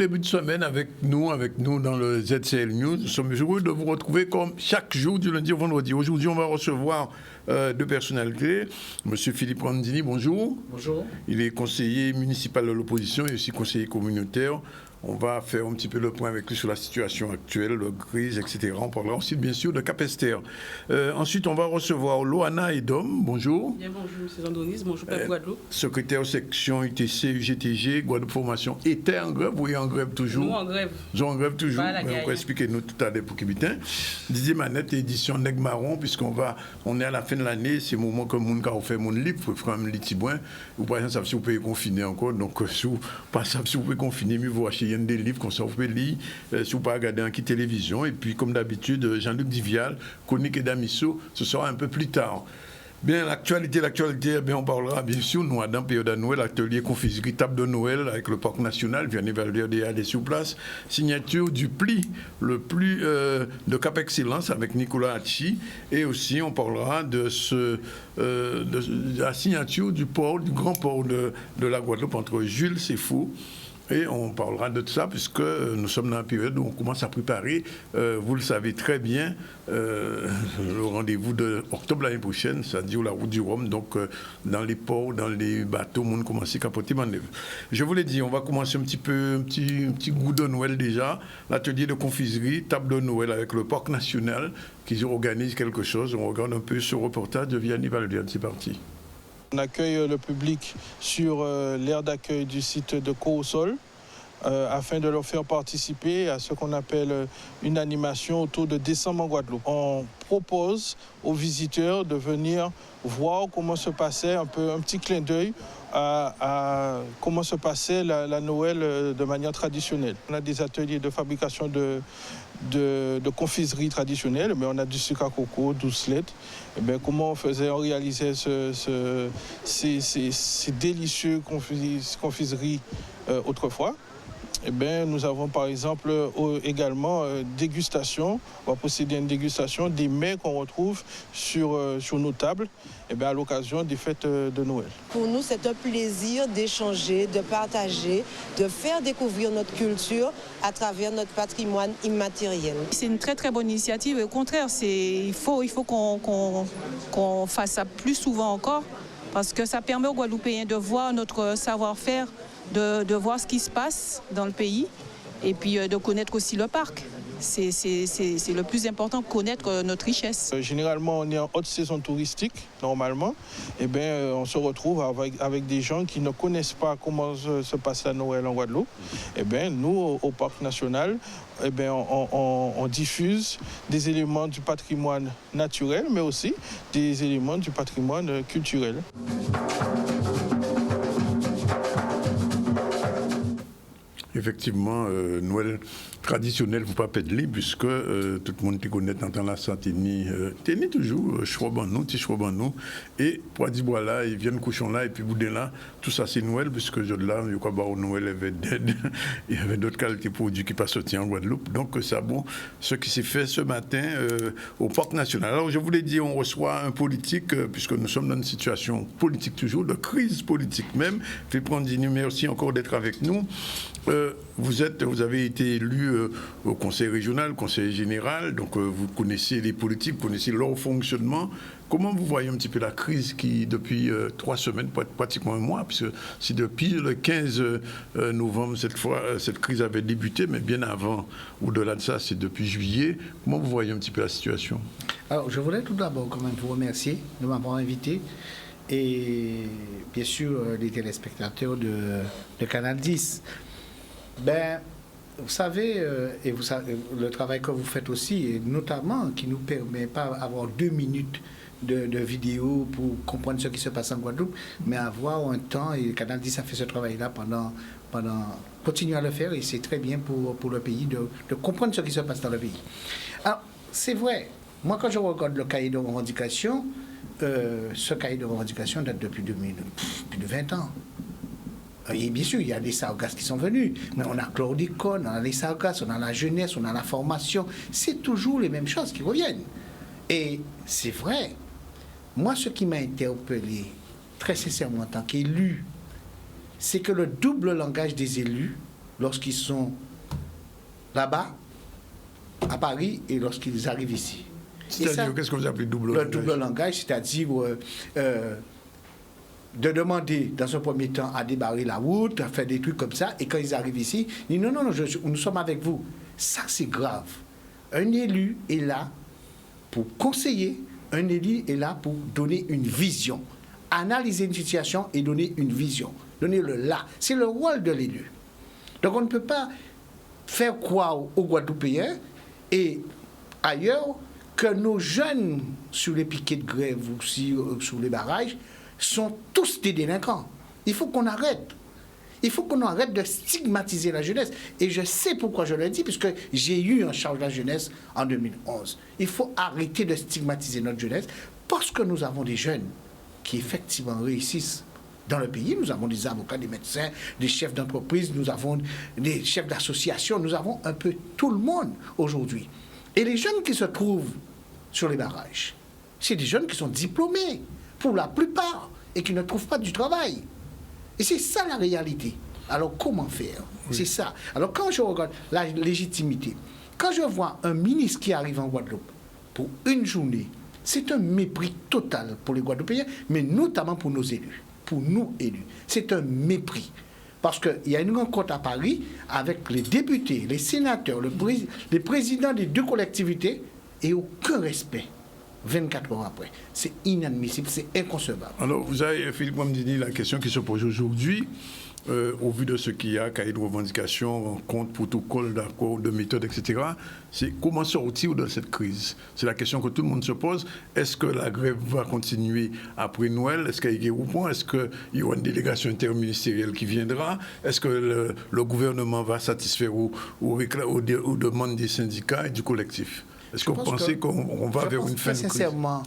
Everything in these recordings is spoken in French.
début de semaine avec nous dans le ZCL News. Nous sommes heureux de vous retrouver comme chaque jour du lundi au vendredi. Aujourd'hui, on va recevoir deux personnalités. Monsieur Philippe Randini, bonjour. Bonjour. Il est conseiller municipal de l'opposition et aussi conseiller communautaire. On va faire un petit peu le point avec lui sur la situation actuelle, la crise, etc. On parlera aussi, bien sûr, de Capesterre. Ensuite, on va recevoir Loana Edom. Bonjour. Bien, bonjour, M. Zandonis. Bonjour, Père Guadeloupe. Secrétaire section UTC, UGTG, Guadeloupe Formation. Était en grève ou est en grève toujours? Nous, en grève. Nous en grève toujours. On va expliquer nous tout à l'heure pour Kibitin. Didier Manette, édition Nègre Marron, on est à la fin de l'année. C'est le moment que mon cas fait mon livre, il faut faire un petit point. Vous par exemple, si vous pouvez confiner encore. Donc, si vous pouvez confiner, mieux vous achetez des livres qu'on s'en fait lire, si vous pas regarder en télévision. Et puis, comme d'habitude, Jean-Luc Divial, Conique et Damisso, ce sera un peu plus tard. Bien, l'actualité, bien, on parlera bien sûr, nous, dans la période de Noël, l'atelier confiserie table de Noël avec le Parc National, Vianney Valverde aller sur place, signature du pli, le pli de Cap Excellence avec Nicolas Hachi, et aussi on parlera de la signature du grand port de la Guadeloupe entre Jules Sefou. Et on parlera de tout ça puisque nous sommes dans une période où on commence à préparer, vous le savez très bien, le rendez-vous d'octobre l'année prochaine, c'est-à-dire la route du Rhum. Donc dans les ports, dans les bateaux, on commence à capoter manœuvre. Je vous l'ai dit, on va commencer un petit goût de Noël déjà. L'atelier de confiserie, table de Noël avec le Parc National qui organise quelque chose. On regarde un peu ce reportage de Vianney Valverde. C'est parti. On accueille le public sur l'aire d'accueil du site de Coosol afin de leur faire participer à ce qu'on appelle une animation autour de décembre en Guadeloupe. On propose aux visiteurs de venir voir comment se passait un petit clin d'œil à comment se passait la Noël de manière traditionnelle. On a des ateliers de fabrication de confiserie traditionnelle, mais on a du sucre à coco, doucelette. Comment on réalisait ces délicieux confiseries autrefois. Nous avons par exemple également dégustation. On va procéder à une dégustation des mets qu'on retrouve sur nos tables à l'occasion des fêtes de Noël. Pour nous, c'est un plaisir d'échanger, de partager, de faire découvrir notre culture à travers notre patrimoine immatériel. C'est une très très bonne initiative. Au contraire, il faut qu'on fasse ça plus souvent encore parce que ça permet aux Guadeloupéens de voir notre savoir-faire, de voir ce qui se passe dans le pays et puis de connaître aussi le parc. C'est le plus important, connaître notre richesse. Généralement, on est en haute saison touristique, normalement. On se retrouve avec des gens qui ne connaissent pas comment se passe la Noël en Guadeloupe. Nous, au Parc National, on diffuse des éléments du patrimoine naturel, mais aussi des éléments du patrimoine culturel. Effectivement, Noël traditionnel, vous pas perdre libre, puisque tout le monde qui connaît dans la Santini, tenez toujours, chrobanou, et pour dire voilà, ils viennent couchon là, et puis boudin là, tout ça c'est Noël, puisque je là, il y a au Noël, il y avait d'autres qualités de produits qui passent sortis en Guadeloupe. Donc, c'est bon, ce qui s'est fait ce matin au Parc National. Alors, je voulais dire, on reçoit un politique, puisque nous sommes dans une situation politique toujours, de crise politique même. Philippe Randini, merci encore d'être avec nous. Vous avez été élu au conseil régional, conseil général, donc vous connaissez les politiques, vous connaissez leur fonctionnement. Comment vous voyez un petit peu la crise qui, depuis 3 semaines, pratiquement un mois, puisque c'est depuis le 15 novembre, cette crise avait débuté, mais bien avant, au-delà de ça, c'est depuis juillet. Comment vous voyez un petit peu la situation? Alors, je voudrais tout d'abord quand même vous remercier de m'avoir invité et bien sûr les téléspectateurs de Canal 10. Vous savez, le travail que vous faites aussi, et notamment qui nous permet pas d'avoir 2 minutes de vidéo pour comprendre ce qui se passe en Guadeloupe, mais avoir un temps, et Canal 10 a fait ce travail-là pendant continuer à le faire, et c'est très bien pour le pays de comprendre ce qui se passe dans le pays. Alors, c'est vrai, moi quand je regarde le cahier de revendication, ce cahier de revendication date depuis plus de 20 ans. Et bien sûr, il y a des sargasses qui sont venus, mais on a chlordicone, on a les sargasses, on a la jeunesse, on a la formation. C'est toujours les mêmes choses qui reviennent. Et c'est vrai. Moi, ce qui m'a interpellé, très sincèrement, en tant qu'élu, c'est que le double langage des élus lorsqu'ils sont là-bas, à Paris, et lorsqu'ils arrivent ici. C'est-à-dire, qu'est-ce que vous appelez double langage? Le double langage, c'est-à-dire de demander, dans un premier temps, à débarrer la route, à faire des trucs comme ça, et quand ils arrivent ici, ils disent non, nous sommes avec vous. Ça, c'est grave. Un élu est là pour conseiller, un élu est là pour donner une vision, analyser une situation et donner une vision, donner le là. C'est le rôle de l'élu. Donc on ne peut pas faire croire aux Guadeloupéens et ailleurs que nos jeunes sur les piquets de grève ou sur les barrages sont tous des délinquants. Il faut qu'on arrête. Il faut qu'on arrête de stigmatiser la jeunesse. Et je sais pourquoi je le dis, puisque j'ai eu en charge la jeunesse en 2011. Il faut arrêter de stigmatiser notre jeunesse parce que nous avons des jeunes qui effectivement réussissent dans le pays. Nous avons des avocats, des médecins, des chefs d'entreprise, nous avons des chefs d'association, nous avons un peu tout le monde aujourd'hui. Et les jeunes qui se trouvent sur les barrages, c'est des jeunes qui sont diplômés, pour la plupart, et qui ne trouvent pas du travail. Et c'est ça la réalité. Alors comment faire? Oui. C'est ça. Alors quand je regarde la légitimité, quand je vois un ministre qui arrive en Guadeloupe pour une journée, c'est un mépris total pour les Guadeloupéens, mais notamment pour nos élus, pour nous élus. C'est un mépris. Parce qu'il y a une rencontre à Paris avec les députés, les sénateurs, les présidents des deux collectivités, et aucun respect. 24 heures après. C'est inadmissible, c'est inconcevable. Alors, vous avez, Philippe Mwamdini, la question qui se pose aujourd'hui, au vu de ce qu'il y a, cahier de revendication, rencontre, protocole, d'accord, de méthode, etc., c'est comment sortir de cette crise? C'est la question que tout le monde se pose. Est-ce que la grève va continuer après Noël? Est-ce qu'il y a un point? Est-ce qu'il y aura une délégation interministérielle qui viendra? Est-ce que le gouvernement va satisfaire aux demandes des syndicats et du collectif? Est-ce que vous pensez qu'on va vers une fin de crise? Sincèrement,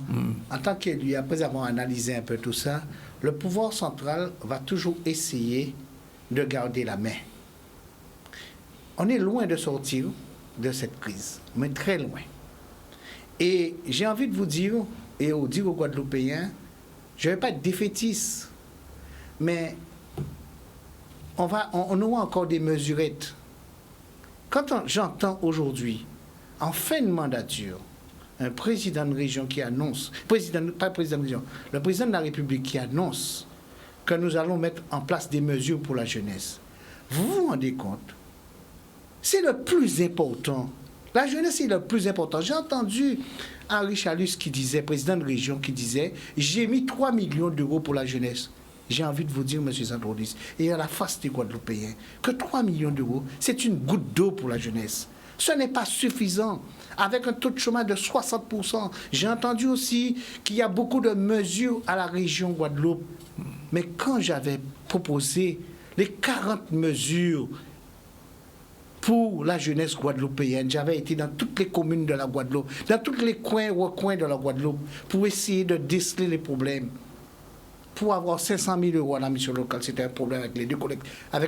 en tant qu'élu, après avoir analysé un peu tout ça, le pouvoir central va toujours essayer de garder la main. On est loin de sortir de cette crise, mais très loin. Et j'ai envie de vous dire, et de dire aux Guadeloupéens, je ne vais pas être défaitiste, mais on aura encore des mesurettes. Quand j'entends aujourd'hui, en fin de mandature, un président de région qui annonce, pas président de région, le président de la République qui annonce que nous allons mettre en place des mesures pour la jeunesse. Vous vous rendez compte? C'est le plus important. La jeunesse est le plus important. J'ai entendu Henri Chalus qui disait, président de région, qui disait, j'ai mis 3 millions d'euros pour la jeunesse. J'ai envie de vous dire, M. Sandrodis, et à la face des Guadeloupéens, que 3 millions d'euros, c'est une goutte d'eau pour la jeunesse. Ce n'est pas suffisant. Avec un taux de chômage de 60%. J'ai entendu aussi qu'il y a beaucoup de mesures à la région Guadeloupe. Mais quand j'avais proposé les 40 mesures pour la jeunesse guadeloupéenne, j'avais été dans toutes les communes de la Guadeloupe, dans tous les recoins de la Guadeloupe, pour essayer de déceler les problèmes. Pour avoir 500 000 euros à la mission locale, c'était un problème avec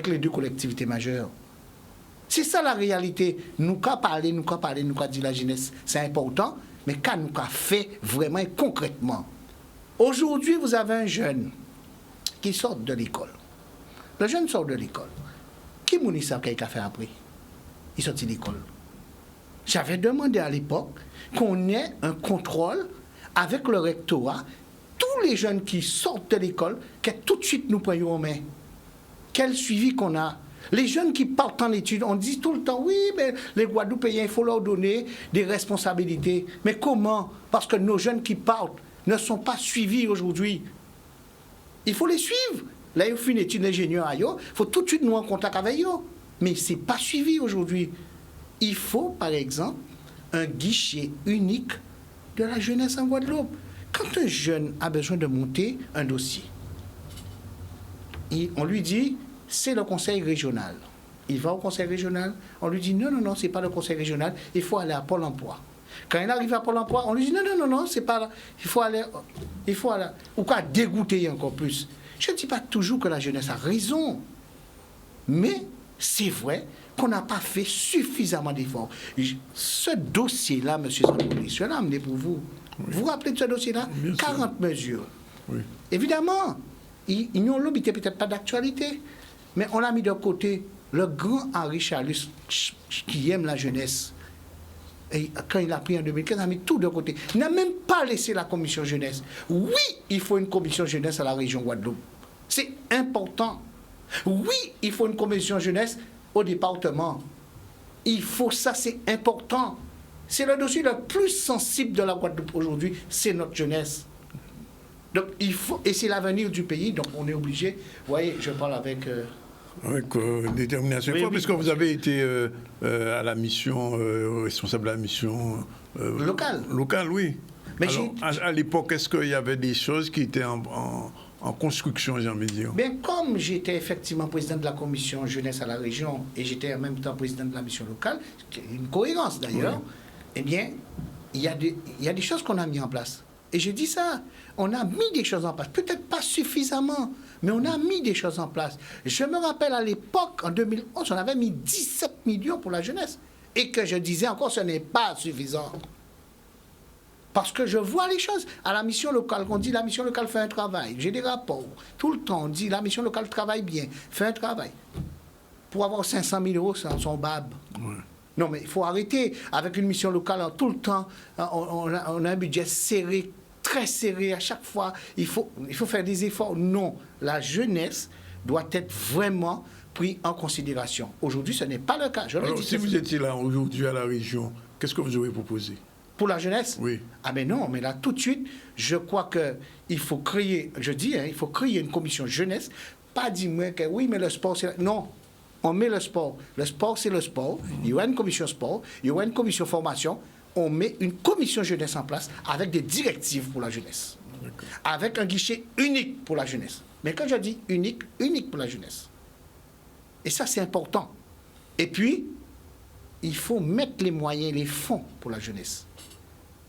les deux collectivités majeures. C'est ça la réalité. Nous qu'à parler, nous qu'à dire la jeunesse, c'est important, mais qu'à nous qu'à fait vraiment et concrètement. Aujourd'hui, vous avez un jeune qui sort de l'école. Le jeune sort de l'école. Qui m'a dit ça qu'il a fait après? Il sort de l'école. J'avais demandé à l'époque qu'on ait un contrôle avec le rectorat. Tous les jeunes qui sortent de l'école, que tout de suite nous prenions en main. Quel suivi qu'on a? Les jeunes qui partent en études, on dit tout le temps, oui, mais les Guadeloupéens, il faut leur donner des responsabilités. Mais comment? Parce que nos jeunes qui partent ne sont pas suivis aujourd'hui. Il faut les suivre. Là, il faut une étude d'ingénieur à eux, il faut tout de suite nous en contact avec eux. Mais ce n'est pas suivi aujourd'hui. Il faut, par exemple, un guichet unique de la jeunesse en Guadeloupe. Quand un jeune a besoin de monter un dossier, on lui dit, c'est le conseil régional. Il va au conseil régional, on lui dit non, c'est pas le conseil régional, il faut aller à Pôle emploi. Quand il arrive à Pôle emploi, on lui dit non, c'est pas là, il faut aller, ou quoi dégoûter encore plus. Je ne dis pas toujours que la jeunesse a raison, mais c'est vrai qu'on n'a pas fait suffisamment d'efforts. Ce dossier-là, M. Sandrolis, je l'ai amené pour vous. Oui. Vous vous rappelez de ce dossier-là? 40 mesures. Oui. Évidemment, ils n'ont l'obité peut-être pas d'actualité. Mais on l'a mis de côté le grand Henri Chalus, qui aime la jeunesse, et quand il a pris en 2015, il a mis tout de côté. Il n'a même pas laissé la commission jeunesse. Oui, il faut une commission jeunesse à la région Guadeloupe. C'est important. Oui, il faut une commission jeunesse au département. Il faut ça, c'est important. C'est le dossier le plus sensible de la Guadeloupe aujourd'hui, c'est notre jeunesse. Donc il faut, et c'est l'avenir du pays, donc on est obligé. Vous voyez, je parle avec... Avec détermination. Oui, Puisque vous avez été à la mission, responsable de la mission locale. Locale, oui. Mais alors, à l'époque, est-ce qu'il y avait des choses qui étaient en construction, j'ai envie de dire? Bien, comme j'étais effectivement président de la commission jeunesse à la région et j'étais en même temps président de la mission locale, une cohérence d'ailleurs, oui. Eh bien, il y a des choses qu'on a mis en place. Et je dis ça, on a mis des choses en place, peut-être pas suffisamment, mais on a mis des choses en place. Je me rappelle à l'époque, en 2011, on avait mis 17 millions pour la jeunesse. Et que je disais encore, ce n'est pas suffisant. Parce que je vois les choses. À la mission locale, on dit la mission locale fait un travail. J'ai des rapports. Tout le temps, on dit la mission locale travaille bien, fait un travail. Pour avoir 500 000 euros, c'est son bab. Ouais. Non, mais il faut arrêter. Avec une mission locale, tout le temps, on a un budget serré, très serré à chaque fois. Il faut faire des efforts. Non, la jeunesse doit être vraiment prise en considération. Aujourd'hui, ce n'est pas le cas. Alors, si vous étiez là aujourd'hui à la région, qu'est-ce que vous auriez proposé? Pour la jeunesse? Oui. Ah mais non, mais là, tout de suite, je crois qu'il faut créer, je dis, il faut créer une commission jeunesse. Pas dire que oui, mais le sport, c'est... Non. On met le sport. Le sport, c'est le sport. Il y aura une commission sport, il y aura une commission formation. On met une commission jeunesse en place avec des directives pour la jeunesse. Avec un guichet unique pour la jeunesse. Mais quand je dis unique, unique pour la jeunesse. Et ça, c'est important. Et puis, il faut mettre les moyens, les fonds pour la jeunesse.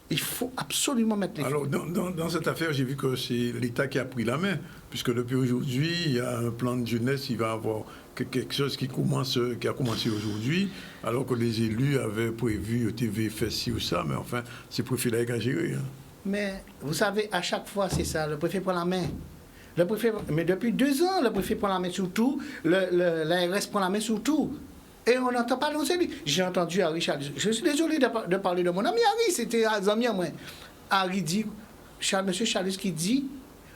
Il faut absolument mettre les fonds. Alors, dans cette affaire, j'ai vu que c'est l'État qui a pris la main, puisque depuis aujourd'hui, il y a un plan de jeunesse, il va avoir quelque chose qui a commencé aujourd'hui, alors que les élus avaient prévu TV fait ci ou ça, mais enfin, c'est le préfet qui a géré. Hein. Mais vous savez, à chaque fois, c'est ça, le préfet prend la main. Le préfet, mais depuis 2 ans, le préfet prend la main sur tout, l'ARS prend la main sur tout. Et on n'entend pas nos élus. J'ai entendu Harry Chalus. Je suis désolé de parler de mon ami Harry, c'était un ami à moi. Harry dit, M. Chalus qui dit,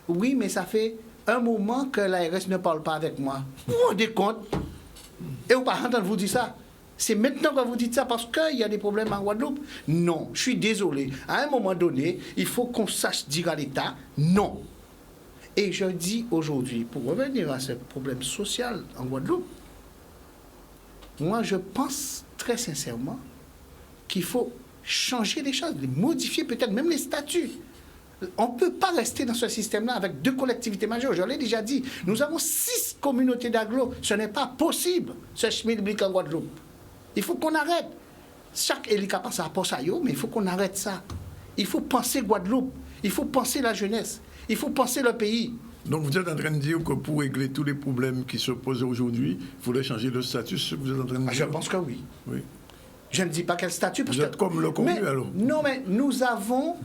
oui, mais ça fait un moment que l'ARS ne parle pas avec moi. Vous vous rendez compte? Et vous pas entendre vous dire ça. C'est maintenant que vous dites ça parce qu'il y a des problèmes en Guadeloupe? Non, je suis désolé. À un moment donné, il faut qu'on sache dire à l'État non. Et je dis aujourd'hui, pour revenir à ce problème social en Guadeloupe, moi je pense très sincèrement qu'il faut changer les choses, les modifier peut-être même les statuts. On ne peut pas rester dans ce système-là avec 2 collectivités majeures. Je l'ai déjà dit. Nous avons 6 communautés d'agglo. Ce n'est pas possible, ce schmilblick en Guadeloupe. Il faut qu'on arrête. Chaque élika pense à Posayo, mais il faut qu'on arrête ça. Il faut penser Guadeloupe. Il faut penser la jeunesse. Il faut penser le pays. Donc vous êtes en train de dire que pour régler tous les problèmes qui se posent aujourd'hui, il faudrait changer le statut, vous êtes en train de dire? Je pense que oui. Oui. Je ne dis pas quel statut. Parce vous êtes comme le connu alors? Non, mais nous avons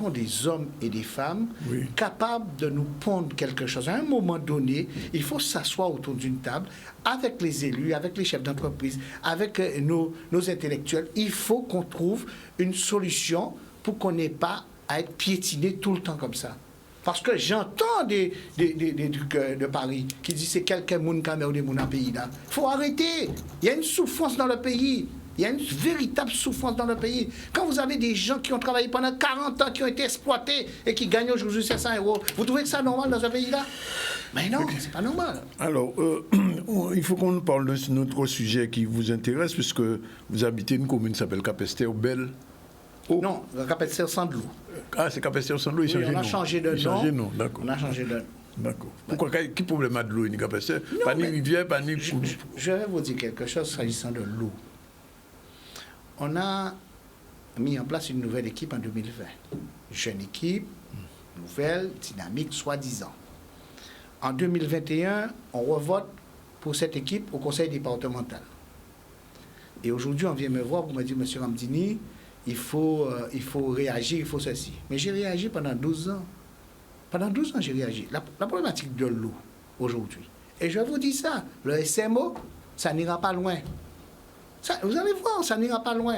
des hommes et des femmes capables de nous pondre quelque chose. À un moment donné, il faut s'asseoir autour d'une table avec les élus, avec les chefs d'entreprise, avec nos intellectuels. Il faut qu'on trouve une solution pour qu'on n'ait pas à être piétiné tout le temps comme ça. Parce que j'entends des trucs de Paris qui disent c'est quelqu'un moun kamé ou des moun dans pays là. Il faut arrêter. Il y a une souffrance dans le pays. Il y a une véritable souffrance dans le pays. Quand vous avez des gens qui ont travaillé pendant 40 ans, qui ont été exploités et qui gagnent aujourd'hui 500 €, vous trouvez que c'est normal dans un pays-là? Mais non, c'est pas normal. Alors, il faut qu'on parle de notre sujet qui vous intéresse, puisque vous habitez une commune qui s'appelle Capesterre-Belle. Oh. Non, Capesterre-Sandlou. Ah, c'est Capesterre-Sandlou, oui, on a changé de nom. D'accord. On a changé de nom. D'accord. Pourquoi? Quel problème a de l'eau, Capesterre? Pas ni rivière, pas ni... Je vais vous dire quelque chose s'agissant de l'eau. On a mis en place une nouvelle équipe en 2020. Jeune équipe, nouvelle, dynamique, soi-disant. En 2021, on revote pour cette équipe au conseil départemental. Et aujourd'hui, on vient me voir pour me dire, M. Ramdini, il faut réagir, il faut ceci. Mais j'ai réagi pendant 12 ans. Pendant 12 ans, j'ai réagi. La problématique de l'eau, aujourd'hui, Et je vous dis ça, le SMO, ça n'ira pas loin. Ça, vous allez voir, ça n'ira pas loin.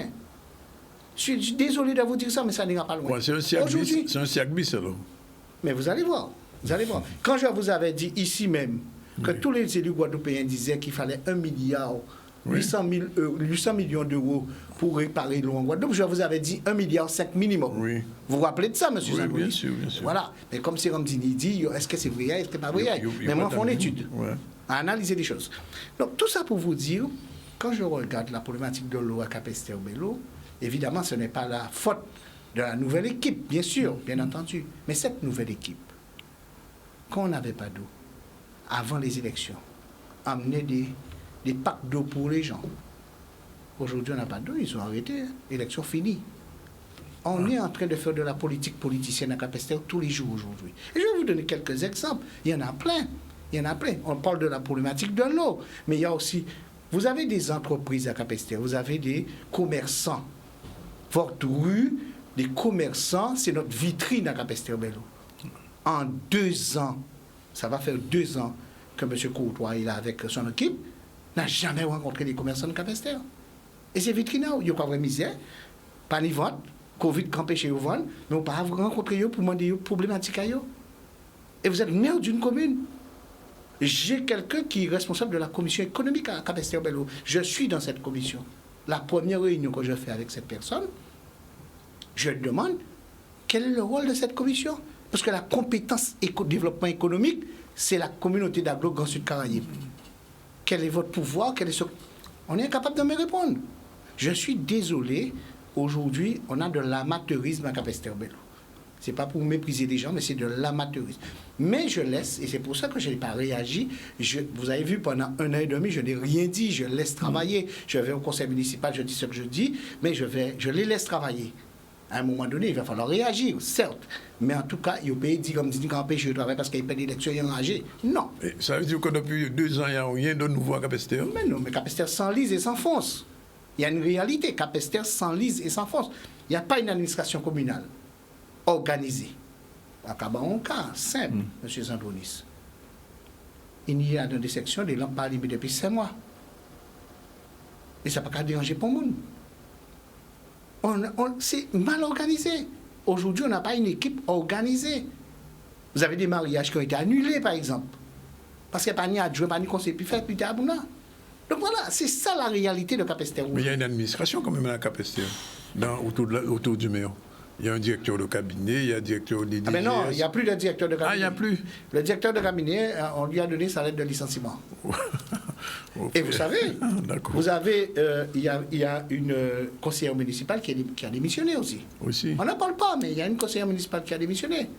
Je suis désolé de vous dire ça, mais ça n'ira pas loin. Ouais, c'est un siagbis, alors. Mais vous allez voir, vous allez voir. Quand je vous avais dit ici même que tous les élus guadeloupéens disaient qu'il fallait 1 milliard 800 millions d'euros pour réparer l'eau en Guadeloupe, je vous avais dit 1,5 milliard minimum. Oui. Vous vous rappelez de ça, monsieur Oui, Zandonis? bien sûr, bien sûr. Voilà. Mais comme c'est Ramdini dit, est-ce que c'est vrai, est-ce que c'est pas vrai? Mais moi, on fait une étude, à analyser les choses. Donc, tout ça pour vous dire, quand je regarde la problématique de l'eau à Capesterre-Belle-Eau, évidemment, ce n'est pas la faute de la nouvelle équipe, bien sûr, bien entendu. Mais cette nouvelle équipe, quand on n'avait pas d'eau, avant les élections, amener des packs d'eau pour les gens. Aujourd'hui, on n'a pas d'eau, ils ont arrêté. Élection finie. On est en train de faire de la politique politicienne à Capesterre tous les jours aujourd'hui. Et je vais vous donner quelques exemples. Il y en a plein. Il y en a plein. On parle de la problématique de l'eau. Mais il y a aussi... Vous avez des entreprises à Capesterre. Vous avez des commerçants. Votre rue, des commerçants, c'est notre vitrine à Capesterre-Belle-Eau. En 2 ans, ça va faire 2 ans que M. Courtois est là avec son équipe, n'a jamais rencontré des commerçants de Capesterre. Et ces vitrines, il n'y a pas de misère, pas ni vente, Covid campé chez vous, mais on ne peut pas rencontrer eux pour demander des problématiques à eux. Et vous êtes maire d'une commune. J'ai quelqu'un qui est responsable de la commission économique à Capesterre-Belle-Eau. Je suis dans cette commission. La première réunion que je fais avec cette personne, je demande quel est le rôle de cette commission. Parce que la compétence développement économique, c'est la communauté d'Aglo Grand Sud Caraïbes. Quel est votre pouvoir? On est incapable de me répondre. Je suis désolé, aujourd'hui, on a de l'amateurisme à Capesterre-Belle-Eau. Ce n'est pas pour mépriser les gens, mais c'est de l'amateurisme. Mais je laisse, et c'est pour ça que je n'ai pas réagi. Vous avez vu, pendant 1 an et demi, je n'ai rien dit, je laisse travailler. Je vais au conseil municipal, je dis ce que je dis, mais je les laisse travailler. À un moment donné, il va falloir réagir, certes. Mais en tout cas, il y a pays dit comme dit qu'en empêche de travail parce qu'il y a pas d'élection, il est enragé. Non. Et ça veut dire que depuis 2 ans, il n'y a rien de nouveau à Capesterre? Mais non, mais Capesterre s'enlise et s'enfonce. Il y a une réalité. Capesterre s'enlise et s'enfonce. Il n'y a pas une administration communale organisée. À Cabaron, cas simple, M. Zandonis. Il y a dans des sections des lampes pas allumées depuis 5 mois. Et ça n'a pas déranger pour le monde. C'est mal organisé. Aujourd'hui, on n'a pas une équipe organisée. Vous avez des mariages qui ont été annulés, par exemple. Parce qu'il n'y a pas ni adjoint, pas ni conseiller, puis fait, puis t'es à Bouna. Donc voilà, c'est ça la réalité de Capesterre. Mais il y a une administration quand même à Capesterre, autour du maire. Il y a un directeur de cabinet, il y a un directeur des DGS. Ah mais non, il n'y a plus de directeur de cabinet. Ah, il n'y a plus. Le directeur de cabinet, on lui a donné sa lettre de licenciement. Et vous savez, vous avez, il y a une conseillère municipale qui a démissionné aussi. On n'en parle pas, mais il y a une conseillère municipale qui a démissionné.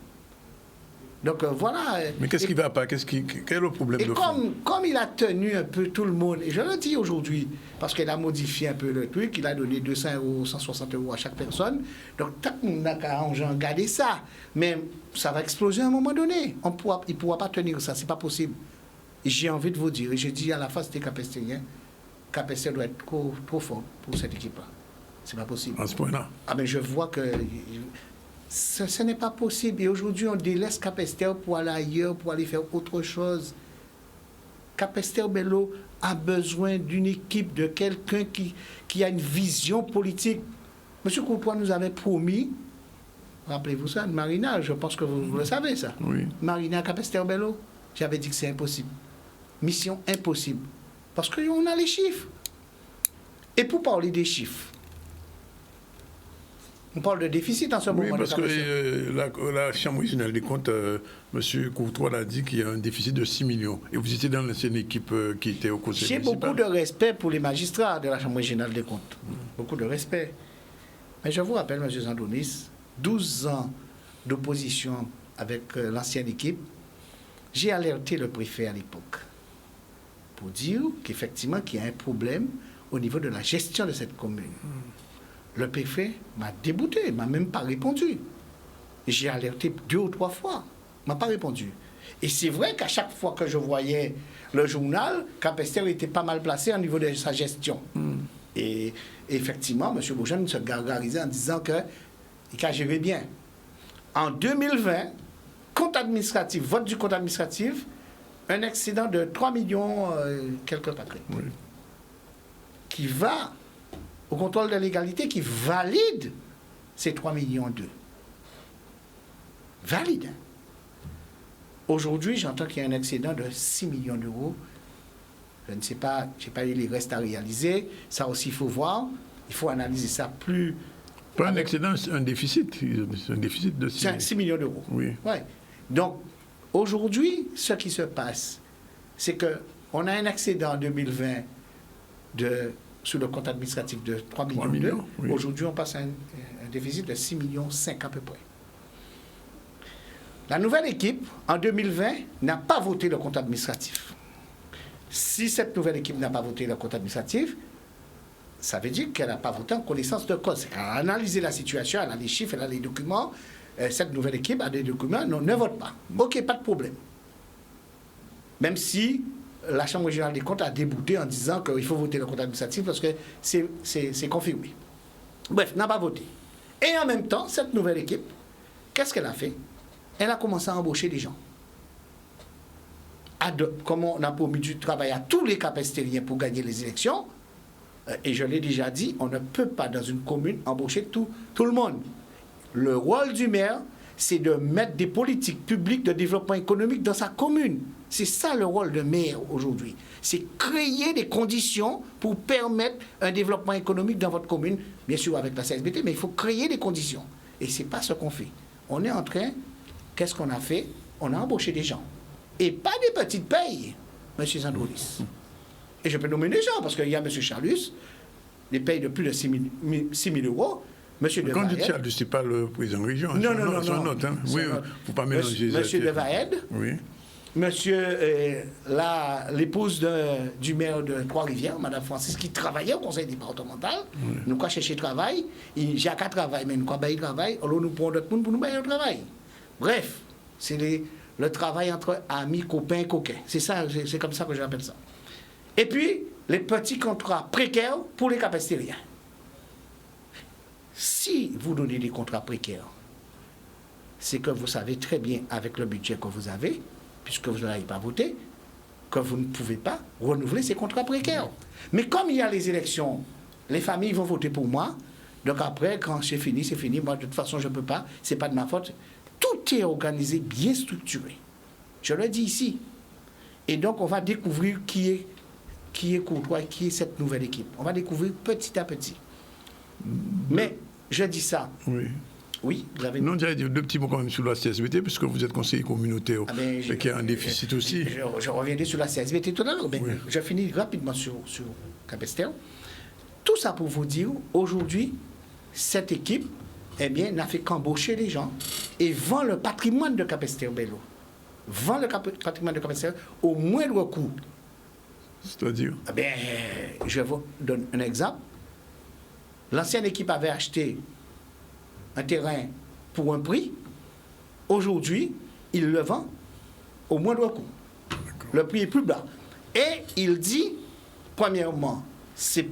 Donc voilà. Mais qu'est-ce qui ne va pas? Quel est le problème de fond? Comme il a tenu un peu tout le monde, et je le dis aujourd'hui, parce qu'il a modifié un peu le truc, il a donné 200 €, 160 € à chaque personne. Donc, tout le monde a regardé ça. Mais ça va exploser à un moment donné. Il ne pourra pas tenir ça, ce n'est pas possible. Et j'ai envie de vous dire, et je dis à la face des Capestériens, Capesterre doit être trop fort pour cette équipe-là. Ce n'est pas possible. À ce point-là? Ah, mais je vois que ce n'est pas possible. Et aujourd'hui, on délaisse Capesterre pour aller ailleurs, pour aller faire autre chose. Capesterre-Belle-Eau a besoin d'une équipe, de quelqu'un qui a une vision politique. Monsieur Courtois nous avait promis, rappelez-vous ça, une marina, je pense que vous le savez ça. Oui. Marina à Capesterre-Belle-Eau. J'avais dit que c'est impossible. Mission impossible. Parce qu'on a les chiffres. Et pour parler des chiffres, on parle de déficit en ce moment. Oui, parce que la Chambre régionale des comptes, M. Courtois a dit qu'il y a un déficit de 6 millions. Et vous étiez dans l'ancienne équipe qui était au conseil municipal. J'ai beaucoup de respect pour les magistrats de la Chambre régionale des comptes. Beaucoup de respect. Mais je vous rappelle, M. Zandonis, 12 ans d'opposition avec l'ancienne équipe, j'ai alerté le préfet à l'époque pour dire qu'effectivement, qu'il y a un problème au niveau de la gestion de cette commune. Le préfet m'a débouté, il ne m'a même pas répondu. J'ai alerté 2 ou 3 fois, il ne m'a pas répondu. Et c'est vrai qu'à chaque fois que je voyais le journal, Capesterre était pas mal placé au niveau de sa gestion. Et effectivement, M. Beaujeune se gargarisait en disant qu'il a géré bien. En 2020, compte administratif, vote du compte administratif, un excédent de 3 millions quelques patrons, Oui. qui va au contrôle de légalité, qui valide ces 3 millions 2. Valide. Hein? Aujourd'hui, j'entends qu'il y a un excédent de 6 millions d'euros. Je ne sais pas, je n'ai pas eu les restes à réaliser. Ça aussi, il faut voir. Il faut analyser ça plus. Pas un excédent, c'est un déficit. C'est un déficit de 6 millions d'euros. Oui. Ouais. Donc, aujourd'hui, ce qui se passe, c'est qu'on a un excédent en 2020 sous le compte administratif de 3 millions. Oui. Aujourd'hui, on passe à un déficit de 6 millions 5 à peu près. La nouvelle équipe, en 2020, n'a pas voté le compte administratif. Si cette nouvelle équipe n'a pas voté le compte administratif, ça veut dire qu'elle n'a pas voté en connaissance de cause. Elle a analysé la situation, elle a les chiffres, elle a les documents. Cette nouvelle équipe a des documents, non, ne vote pas. OK, pas de problème. Même si la Chambre régionale des comptes a débouté en disant qu'il faut voter le compte administratif parce que c'est confirmé. Bref, n'a pas voté. Et en même temps, cette nouvelle équipe, qu'est-ce qu'elle a fait? Elle a commencé à embaucher des gens. Comme on a promis du travail à tous les capestériens pour gagner les élections, et je l'ai déjà dit, on ne peut pas dans une commune embaucher tout le monde. Le rôle du maire, c'est de mettre des politiques publiques de développement économique dans sa commune. C'est ça le rôle de maire aujourd'hui. C'est créer des conditions pour permettre un développement économique dans votre commune, bien sûr avec la CSBT, mais il faut créer des conditions. Et ce n'est pas ce qu'on fait. On est en train, qu'est-ce qu'on a fait? On a embauché des gens. Et pas des petites payes, M. Sandroulis. Et je peux nommer des gens, parce qu'il y a M. Charlus, des payes de plus de 6 000 euros. Monsieur de Quand Vaed, tu dis Charlus, ce n'est pas le président de région. Non. C'est un autre. Hein. Oui, il ne faut pas mélanger. Monsieur de Vaed, Oui. monsieur, l'épouse du maire de Trois-Rivières, Mme Francis, qui travaillait au conseil départemental, nous quoi chercher travail, j'ai qu'à travail, mais nous quoi bailler travail, alors nous prenons d'autres monde pour nous bailler le travail. Bref, c'est le travail entre amis, copains, coquins. C'est ça, c'est comme ça que j'appelle ça. Et puis, les petits contrats précaires pour les capestériens. Si vous donnez des contrats précaires, c'est que vous savez très bien, avec le budget que vous avez, puisque vous n'avez pas voté, que vous ne pouvez pas renouveler ces contrats précaires. Mais comme il y a les élections, les familles vont voter pour moi. Donc après, quand c'est fini, c'est fini. Moi, de toute façon, je ne peux pas. Ce n'est pas de ma faute. Tout est organisé, bien structuré. Je le dis ici. Et donc, on va découvrir qui est Courtois, qui est cette nouvelle équipe. On va découvrir petit à petit. Mais, je dis ça. Oui. Oui, vous avez... Non, j'allais dire deux petits mots quand même sur la CSBT, puisque vous êtes conseiller communautaire, et qu'il y a un déficit aussi. Je reviendrai sur la CSBT tout à l'heure. Oui. Je finis rapidement sur Capesterre. Tout ça pour vous dire, aujourd'hui, cette équipe, eh bien, n'a fait qu'embaucher les gens et vend le patrimoine de Capesterre Bello. Vend le patrimoine de Capesterre au moindre coût. C'est-à-dire? Eh bien, je vous donne un exemple. L'ancienne équipe avait acheté un terrain pour un prix. Aujourd'hui, il le vend au moindre coût. Le prix est plus bas. Et il dit, premièrement, c'est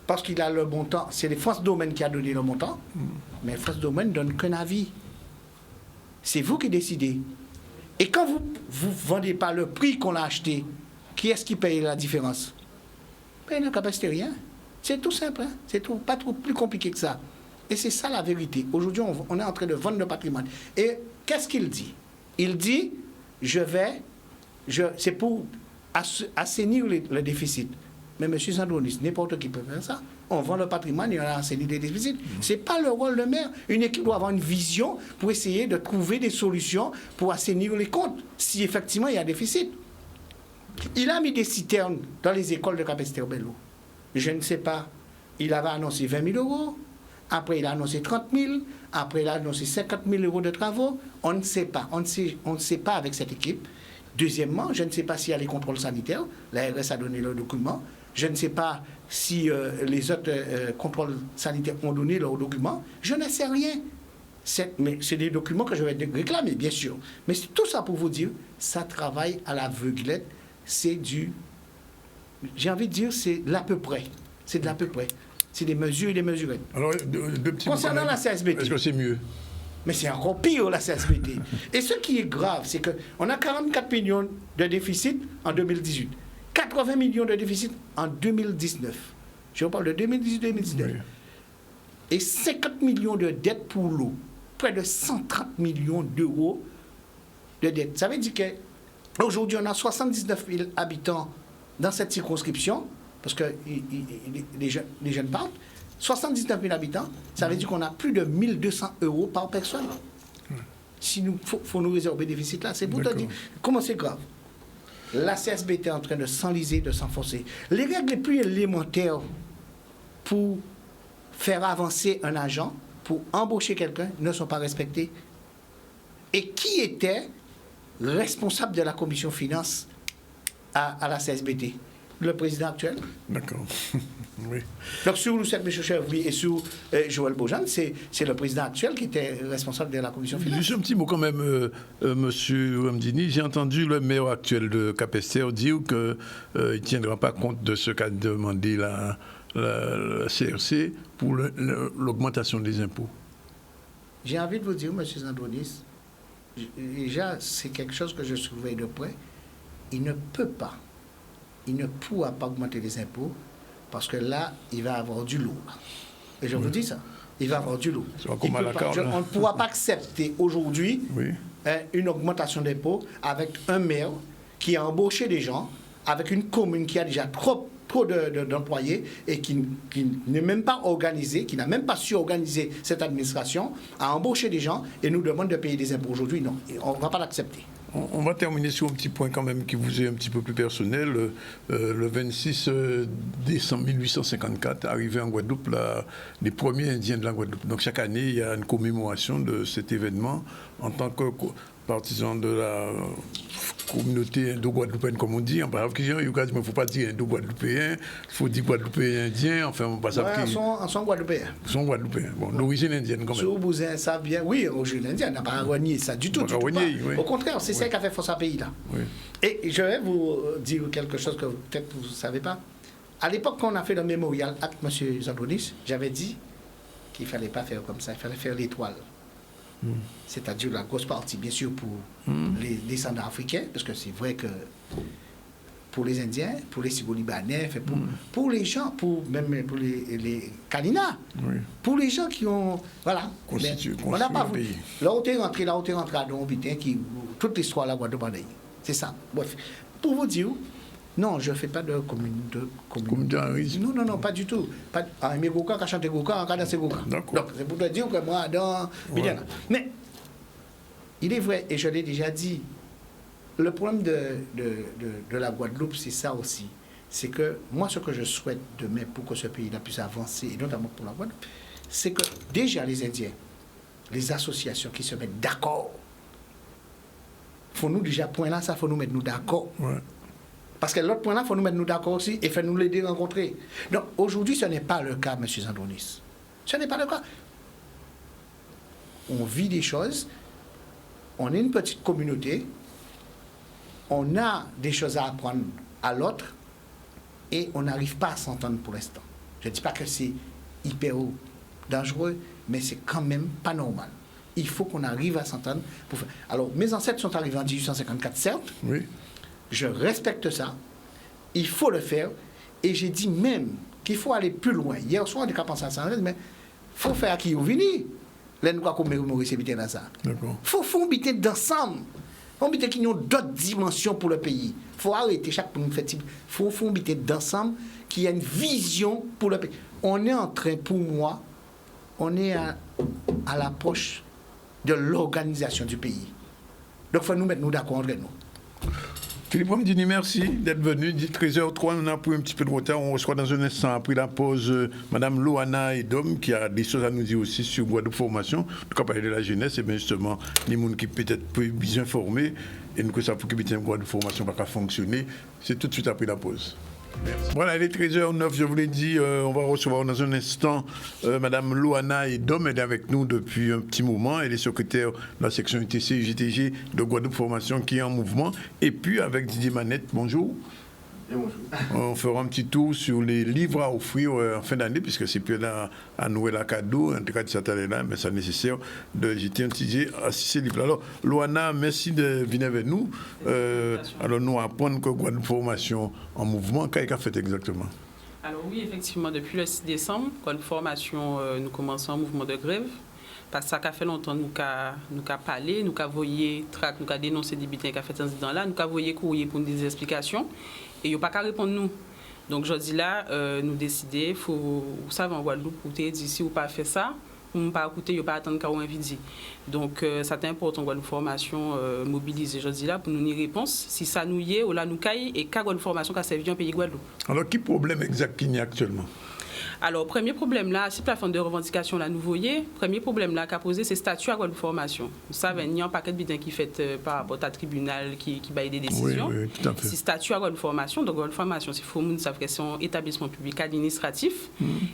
parce qu'il a le montant, c'est les France Domaine qui a donné le montant, mais France Domaine ne donne qu'un avis. C'est vous qui décidez. Et quand vous ne vendez pas le prix qu'on a acheté, qui est-ce qui paye la différence? Ben, le capacité. C'est tout simple, hein? C'est pas trop plus compliqué que ça. Et c'est ça la vérité. Aujourd'hui, on est en train de vendre le patrimoine. Et qu'est-ce qu'il dit? Il dit, c'est pour assainir le déficit. Mais M. Sandroulis, n'importe qui peut faire ça. On vend le patrimoine et on a assaini les déficits. Ce n'est pas le rôle de maire. Une équipe doit avoir une vision pour essayer de trouver des solutions pour assainir les comptes, si effectivement il y a déficit. Il a mis des citernes dans les écoles de Capesterre Bello. Je ne sais pas. Il avait annoncé 20 000 euros. Après, il a annoncé 30 000. Après, il a annoncé 50 000 euros de travaux. On ne sait pas. On ne sait pas avec cette équipe. Deuxièmement, je ne sais pas s'il y a les contrôles sanitaires. L'ARS a donné le document. Je ne sais pas si les autres contrôles sanitaires ont donné leurs documents. Je ne sais rien. Mais c'est des documents que je vais réclamer, bien sûr. Mais c'est tout ça pour vous dire, ça travaille à l'aveuglette. C'est j'ai envie de dire, c'est de l'à peu près. C'est de l'à peu près. C'est des mesures et des mesurettes. Alors, deux petits concernant la CSBT. Est-ce que c'est mieux? Mais c'est encore pire, la CSBT. Et ce qui est grave, c'est qu'on a 44 millions de déficit en 2018, 80 millions de déficit en 2019. Je vous parle de 2018-2019. Oui. Et 50 millions de dettes pour l'eau. Près de 130 millions d'euros de dettes. Ça veut dire qu'aujourd'hui, on a 79 000 habitants dans cette circonscription, parce que les jeunes partent. 79 000 habitants, ça veut dire qu'on a plus de 1 200 € par personne. Si nous faut nous résorber des déficits là, c'est pour te dire comment c'est grave. La CSBT est en train de s'enliser, de s'enfoncer. Les règles les plus élémentaires pour faire avancer un agent, pour embaucher quelqu'un, ne sont pas respectées. Et qui était responsable de la commission finance à la CSBT? Le président actuel. D'accord. Oui. Donc, sur Lucette Chevry et sur Joël Bojan, c'est le président actuel qui était responsable de la commission finance. Juste un petit mot quand même, monsieur Ramdini. J'ai entendu le maire actuel de Capesterre dire qu'il ne tiendra pas compte de ce qu'a demandé la CRC pour l'augmentation des impôts. J'ai envie de vous dire, monsieur Zandronis, déjà, c'est quelque chose que je surveille de près. Il ne pourra pas augmenter les impôts parce que là, il va avoir du lourd. Et je vous dis ça, il va avoir du lourd. On ne pourra pas accepter aujourd'hui une augmentation d'impôts avec un maire qui a embauché des gens, avec une commune qui a déjà trop d'employés et qui n'est même pas organisé, qui n'a même pas su organiser cette administration, a embauché des gens et nous demande de payer des impôts aujourd'hui. Non, on ne va pas l'accepter. On va terminer sur un petit point quand même qui vous est un petit peu plus personnel. Le 26 décembre 1854, arrivé en Guadeloupe, les premiers Indiens de la Guadeloupe. Donc chaque année, il y a une commémoration de cet événement en tant que partisan de la communauté indo-guadeloupéenne, comme on dit. En bref, il ne faut pas dire indo-guadeloupéen, il faut dire guadeloupéen indien. Enfin, on passe à sont guadeloupéens. Sont guadeloupéens. Bon, d'origine indienne quand même. Sur Bouzin, ça vient. Oui, d'origine indienne, on n'a pas renié ça du tout. Oui. Au contraire, c'est ça qui a fait force à pays là. Oui. Et je vais vous dire quelque chose que peut-être vous ne savez pas. À l'époque, quand on a fait le mémorial avec M. Zandronis, j'avais dit qu'il ne fallait pas faire comme ça, il fallait faire l'étoile. C'est-à-dire la grosse partie, bien sûr, pour les descendants africains, parce que c'est vrai que pour les Indiens, pour les Syro-Libanais, pour les gens, même pour les Kalina, pour les gens qui ont... Voilà. On n'a pas voulu. Là où tu es rentré à Don Bitin, toute l'histoire là, Guadeloupe, c'est ça. Bref. Pour vous dire, non, je ne fais pas de communautarisme. Non, pas du tout. Un Goka qui a chanté Goka, un qui a dansé Goka. Donc, c'est pour te dire que moi, dans... Ouais. Mais, il est vrai, et je l'ai déjà dit, le problème de la Guadeloupe, c'est ça aussi. C'est que moi, ce que je souhaite demain pour que ce pays-là puisse avancer, et notamment pour la Guadeloupe, c'est que déjà les Indiens, les associations qui se mettent d'accord, faut nous déjà, point là, ça faut nous mettre nous d'accord. Ouais. Parce que l'autre point là, il faut nous mettre nous d'accord aussi et faire nous l'aider à rencontrer. Donc aujourd'hui, ce n'est pas le cas, M. Zandronis. Ce n'est pas le cas. On vit des choses, on est une petite communauté, on a des choses à apprendre à l'autre et on n'arrive pas à s'entendre pour l'instant. Je ne dis pas que c'est hyper dangereux, mais c'est quand même pas normal. Il faut qu'on arrive à s'entendre. Alors, mes ancêtres sont arrivés en 1854, certes. Oui. Je respecte ça. Il faut le faire. Et j'ai dit même qu'il faut aller plus loin. Hier soir, on a pensé à ça, mais il faut faire qui est venu. Là, nous avons commémoré ces bêtises dans ça. Il faut faire un bêtise d'ensemble. Un bêtise qui ont d'autres dimensions pour le pays. Il faut arrêter chaque pour nous faire. Il faut faire un bêtise d'ensemble qui a une vision pour le pays. On est en train, pour moi, on est à l'approche de l'organisation du pays. Donc, il faut nous mettre nous d'accord entre nous. Philippe Ramdini, merci d'être venu. 13h03, on a pris un petit peu de retard. On reçoit dans un instant, après la pause, Mme Loana Edom, qui a des choses à nous dire aussi sur Guadeloupe Formation. En tout cas, parler de la jeunesse, et bien justement, les gens qui peut-être peuvent bien informer, et nous, que ça pour que Guadeloupe Formation va fonctionner. C'est tout de suite après la pause. Merci. Voilà, il est 13h09, je vous l'ai dit, on va recevoir dans un instant Mme Loana Edom, elle est avec nous depuis un petit moment, elle est secrétaire de la section UTC-UGTG de Guadeloupe Formation qui est en mouvement, et puis avec Didier Manette, bonjour. On fera un petit tour sur les livres à offrir en fin d'année, puisque c'est plus là à Noël à cadeau, en tout cas de cette année-là, mais c'est nécessaire de jeter un petit jet à ces livres. Alors, Loana, merci de venir avec nous. Alors, nous apprenons que Guadeloupe Formation en mouvement, qu'est-ce qu'elle a fait exactement? Alors oui, effectivement, depuis le 6 décembre, Guadeloupe Formation, nous commençons un mouvement de grève. Parce que ça fait longtemps nous avons parlé, nous avons voyé trac, nous avons dénoncé des bitins qui ont fait ce incident-là, nous avons voyé courrier pour nous des explications et ils n'ont pas qu'à répondre nous. Donc aujourd'hui là, nous décidons, vous savez en Guadeloupe, pour dire si vous pas fait ça, vous ne pas écouter, vous pas attendre qu'on ait envie. Donc c'est important Guadeloupe Formation mobiliser aujourd'hui là pour nous donner réponse. Si ça nous y est, ou là nous caille et qu'à Guadeloupe Formation qui a servi en pays Guadeloupe. Alors quel problème exact qu'il y a actuellement? Alors, premier problème là, si plateforme de revendication là nous voyez, premier problème là qu'a posé, c'est statut à Guadeloupe Formation. Vous savez, il y a un paquet de bidons qui fait par rapport au tribunal qui baille des décisions. Oui, tout à fait. Si statut à Guadeloupe Formation, donc Guadeloupe Formation, c'est faut nous savent que c'est un établissement public administratif.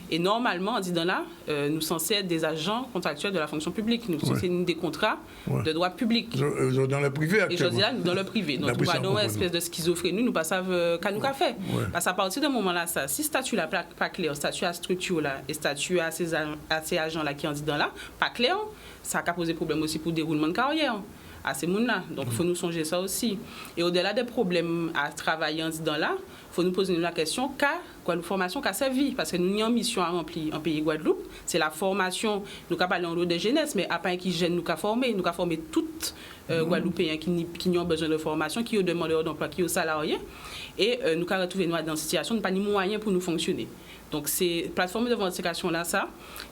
Et normalement, en disant là, nous sommes censés être des agents contractuels de la fonction publique. Nous sommes censés des contrats de droit public. Dans le privé actuellement. Et je dis là, dans le privé. Donc, nous avons une espèce de schizophrénie, nous ne savons pas nous qu'a fait. Parce qu'à partir de ce moment-là, ça, si statut là pas clair, statut à structure là et statut à ces agents là qui en dit dans là pas clair, ça a posé problème aussi pour le déroulement de carrière à ces gens là. Donc il faut nous songer ça aussi. Et au-delà des problèmes à travailler en dans là, il faut nous poser la question Guadeloupe Formation qu'a servi parce que nous avons une mission à remplir en pays Guadeloupe, c'est la formation, nous avons parlé en lot de jeunesse mais à part qui jeune nous avons formé toutes Guadeloupéens qui ont besoin de formation, qui ont demandeur d'emploi, qui ont salariés et nous avons retrouvé nous dans une situation nous pas ni moyens pour nous fonctionner. Donc, c'est plateforme de revendication là, ça,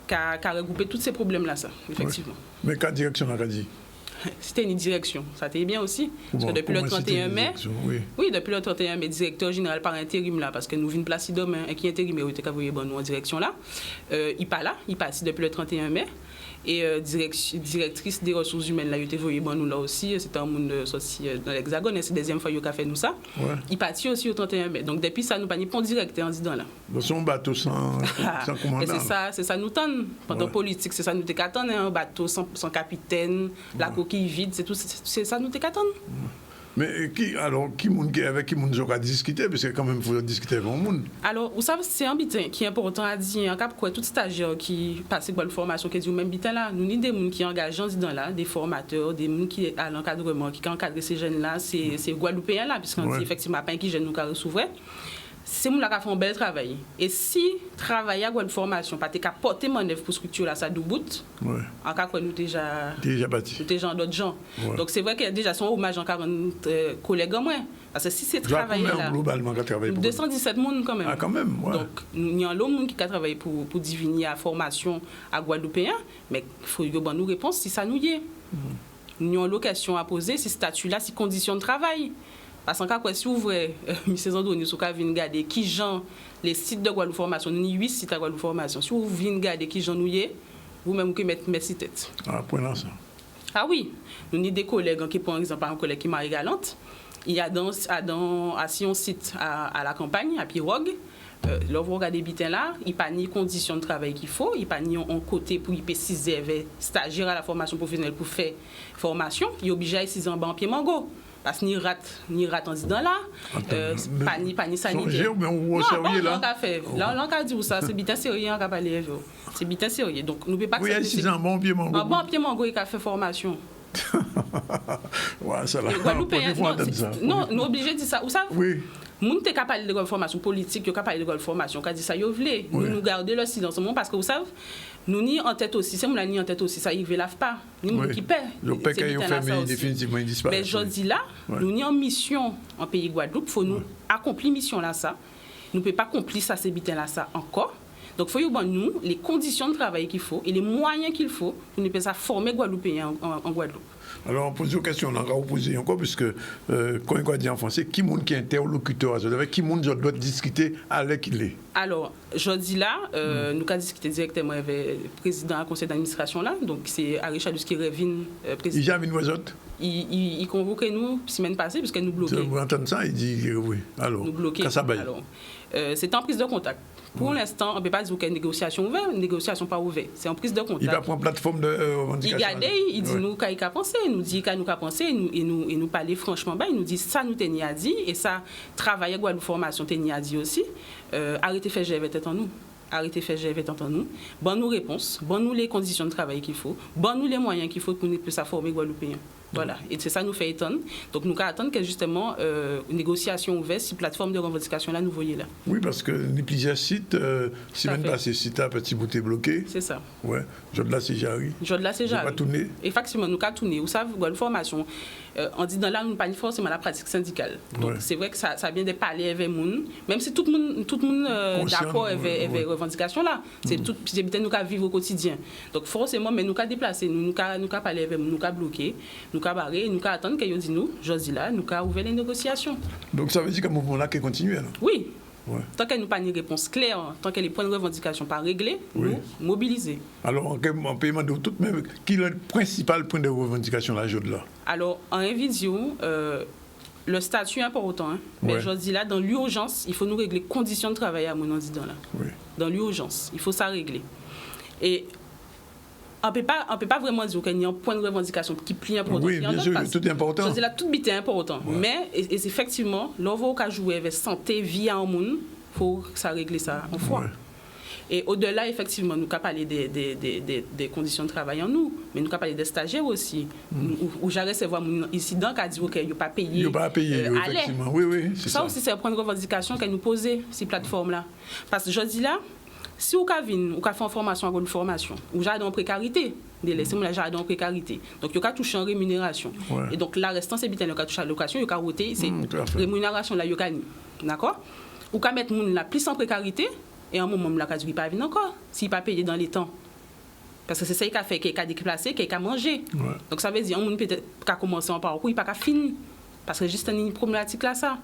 qui a regroupé tous ces problèmes là, ça, effectivement. Ouais. Mais quelle direction a dit? C'était une direction, ça t'est bien aussi. Parce que depuis le 31 mai, oui, depuis le 31 mai, directeur général par intérim là, parce que nous venons placer demain, et qui intérim, mais qui a voulu nous en direction là, il pas là, il passe depuis le 31 mai. Et directrice des ressources humaines, là, il était voyé nous là aussi, c'était un monde sorti dans l'Hexagone, et c'est la deuxième fois qu'il a fait nous ça. Ouais. Il partit aussi au 31 mai. Donc depuis ça, nous pas ni pont direct en disant là. Donc son bateau sans commandant. C'est ça nous tente. Pendant politique, c'est ça nous t'attendre, un bateau sans capitaine, la coquille vide, c'est ça nous t'attendre. Mais avec qui nous a discuté, parce que quand même, il faut discuter avec le monde. Alors, vous savez, c'est un bitin qui est important à dire. En cas quoi, tout stagiaire qui passe par la formation, qui dit même bitin là, nous avons des gens qui engagent dans là, des formateurs, des gens qui à l'encadrement, qui encadrent ces jeunes là, c'est Guadeloupéens là, puisqu'on dit effectivement pas qui jeunes nous qui recevoir. C'est nous qui fait un bel travail. Et si travailler à Guadeloupe Formation, pas qu'à porter mon œuvre pour structure là, ça douboute. En cas quoi, nous déjà bâti. Nous déjà d'autres gens. Donc c'est vrai que déjà son hommage en 40 collègues en moins. Parce que si c'est travailler là, globalement, 217 personnes quand même. Ah, quand même, ouais. Donc il y a l'autre monde qui a travaillé pour diviner la formation à Guadeloupéens, mais il faut que nous réponse si ça nous y est. Nous avons l'occasion à poser ces statuts là, ces conditions de travail. Parce qu'en cas, si vous ouvrez, M. Zandoni, si vous venez regarder qui gens les sites de Guadeloupe Formation, nous avons 8 sites à Guadeloupe Formation. Si vous venez regarder qui gens nous y est, vous-même, vous pouvez mettre ces têtes. Ah, point là, ça. Ah oui, nous avons des collègues, qui, par exemple, un collègue qui est Marie Galante, il y a à Sion site à la campagne, à Pirogue, là, vous regardez bitins là, il n'y a pas ni conditions de travail qu'il faut, il n'y a pas ni un côté pour y préciser, stagiaire à la formation professionnelle pour faire formation, il est obligé à essayer en bas en pied mango. Parce que ni rat en disant là, pas ni sanitaire. Mais on sérieux là. Là, on a dit ça, c'est bien sérieux, on a parlé. C'est bien sérieux. Donc, nous ne pouvons pas accepter. Oui, c'est un bon pied mango. Un bon pied mango, il a fait formation. Ouais, ça là. Non, nous sommes obligés de dire ça. Vous savez? Oui. Nous sommes capables de formation politique, nous sommes capables de formation. Quand dit ça, vous voulez. Nous gardons le silence parce que vous savez, nous ni en tête aussi, c'est moi ni en tête aussi, ça il ne lave pas. Nous qui paie. Le paie quand il fait définitivement il disparaît. Mais je dis là, nous ni en mission en pays Guadeloupe, il faut nous accomplir mission là ça. Nous ne pouvons pas accomplir ça ces bitins là ça encore. Donc, il faut nous les conditions de travail qu'il faut et les moyens qu'il faut pour nous faire former Guadeloupéens en Guadeloupe. Alors, on pose une question, on a encore posé encore, puisque quand on dit en français, qui est interlocuteur, avec qui doit discuter avec qui il est. Alors, je dis là, nous avons discuté directement avec le président du conseil d'administration là, donc c'est Arichadus qui revient président. Il a mis nous autres. Il convoque nous la semaine passée, puisque nous bloquons. Vous entendez ça, il dit oui. Alors, nous bloquons. Alors, c'est en prise de contact. Pour l'instant, on ne peut pas dire qu'il y a une négociation ouverte, une négociation pas ouverte. C'est en prise de contact. Il va prendre plateforme de revendication. Il dit nous qu'il a pensé, il nous dit qu'il a pensé, et nous parler franchement, il nous dit ça nous tenait à dire, et ça, travailler Guadeloupe Formation tenait à dire aussi, arrêtez de faire GV tête en nous. Arrêtez de faire GV tête en nous. Bon nous réponses, bon nous les conditions de travail qu'il faut, bon nous les moyens qu'il faut pour nous puissions former Guadeloupéens. Voilà, et c'est ça nous fait étonner. Donc nous attendons que justement une négociation ouverte sur plateforme de revendication là nous voyons là. Oui, parce que les plusieurs sites, semaine passée, site à Petit Bouté bloqué. C'est ça. Ouais, Jodla c'est Jarry. Jodla c'est Jarry. Pas tourner. Effectivement, nous avons tourné. Vous savez, une formation, on dit dans là, nous pas forcément la pratique syndicale. Donc c'est vrai que ça vient de parler avec monde, même si tout le monde d'accord avec les revendications là. C'est tout, c'est peut-être nous qui vivre au quotidien. Donc forcément, mais nous avons déplacé, nous avons parlé avec nous avons bloqué. Nous avons barré, nous avons attendu qu'ils disent nous, je dis là, nous avons ouvert les négociations. Donc ça veut dire que le mouvement-là qui continue alors? Oui. Ouais. Tant qu'elle n'a pas une réponse claire, tant que les points de revendication pas réglés, nous mobiliser. Alors, en paiement de tout, même, qui est le principal point de revendication là, là? Alors, en révision, le statut est important. Hein, mais je dis là, dans l'urgence, il faut nous régler les conditions de travail à mon incident là. Oui. Dans l'urgence, il faut ça régler. Et on ne peut pas vraiment dire qu'il y a un point de revendication qui plie important. Oui, bien sûr, tout est important. Je dis là, tout est important. Ouais. Mais et effectivement, l'on va jouer avec santé, vie à un monde, il faut que ça règle ça en fois. Ouais. Et au-delà, effectivement, nous avons parlé des conditions de travail en nous, mais nous avons parlé des stagiaires aussi. Où j'ai recevoir mon incident qui a dit qu'il n'y a pas payé. Il n'y a pas payé, effectivement. Oui, c'est ça. Ça aussi, c'est un point de revendication qu'elle nous posait, ces plateformes-là. Parce que je dis là, si vous avez fait une formation à une formation, ou j'ai dans précarité, laissez-moi j'ai dans précarité. Donc, il y a touché en rémunération. Ouais. Et donc, la restance, c'est bien, il y a touché à l'allocation, il y a roté, c'est rémunération là, il y a d'accord? Ou qu'à mettre moun là plus en précarité, et un moment, là, il n'y a pas venir encore, s'il n'est pas payé dans les temps. Parce que c'est ça qui a fait, qu'il a déplacé, qu'il a mangé. Ouais. Donc, ça veut dire, un monde peut-être qu'à commencer en parcours, il n'a pas fini. Parce que juste une problématique là, ça.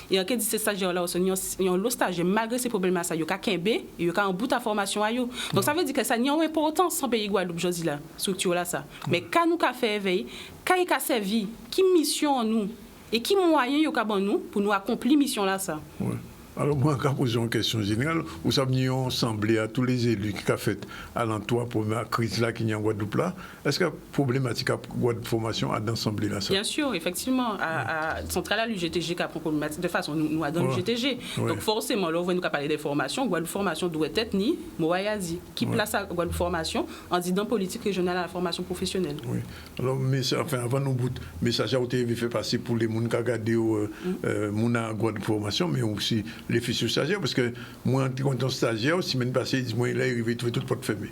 Et en cas de ces stagiaires-là, il y a un stagiaire, malgré ces problèmes-là, il y a qu'un B, il y a un bout de formation à eux. Donc ça veut dire que ça n'y a pas d'importance sans pays Guadeloupe, je dis là, structure là, ça. Mais quand nous avons fait éveil, quand il a servi, qui mission nous et qui moyen il y a nous pour nous accomplir mission là, ça. Ouais. Alors, moi, quand je pose une question générale, vous avez semblé à tous les élus qui ont fait à l'entour pour la crise là qui est en Guadeloupe là, est-ce que la problématique à Guadeloupe Formation a d'ensemble là ça? Bien sûr, effectivement, à Centrale à l'UGTG qui a une problématique de façon, nous à dans l'UGTG. Donc forcément, là, on va nous parler des formations, Guadeloupe Formation doit être ni Moayadi, qui place à Guadeloupe Formation en disant politique régionale à la formation professionnelle. Oui. Alors, mais enfin, avant nous bout, message a été fait passer pour les gens qui ont regardé à Guadeloupe Formation, mais aussi les futurs stagiaires, parce que moi, quand on est stagiaire, semaine passée, dis-moi, il est arrivé, tout porte fermée.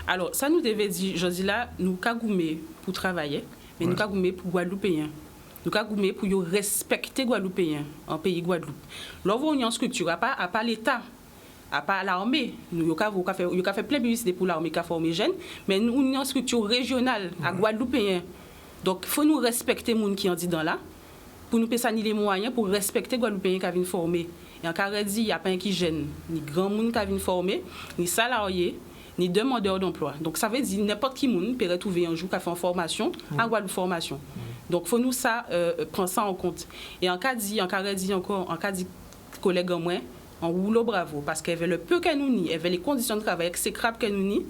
Alors, ça nous devait dire, je dis là, nous cagoumé pour travailler, mais nous cagoumé pour Guadeloupéens. Nous cagoumé pour respecter Guadeloupéens en pays Guadeloupe. Lorsqu'on a une structure, à part l'État, à part l'armée, nous avons fait plein de publicité pour l'armée qui a formé jeunes, mais nous avons une structure régionale à Guadeloupéens. Donc, il faut nous respecter les gens qui ont dit dans là, pour nous payer les moyens pour respecter les Guadeloupéens qui viennent former. Et en cas dit, il n'y a pas un qui gêne, ni grand monde qui viennent former, ni salariés, ni demandeurs d'emploi. Donc ça veut dire n'importe qui monde peut retrouver un jour qui a fait une formation à Guadeloupe Formation. Donc il faut nous ça prendre ça en compte. Et en cas dit collègue en moins, on roule bravo parce qu'il y avait le peu qu'elle nous nie, il y avait les conditions de travail exécrables qu'elle nous nie.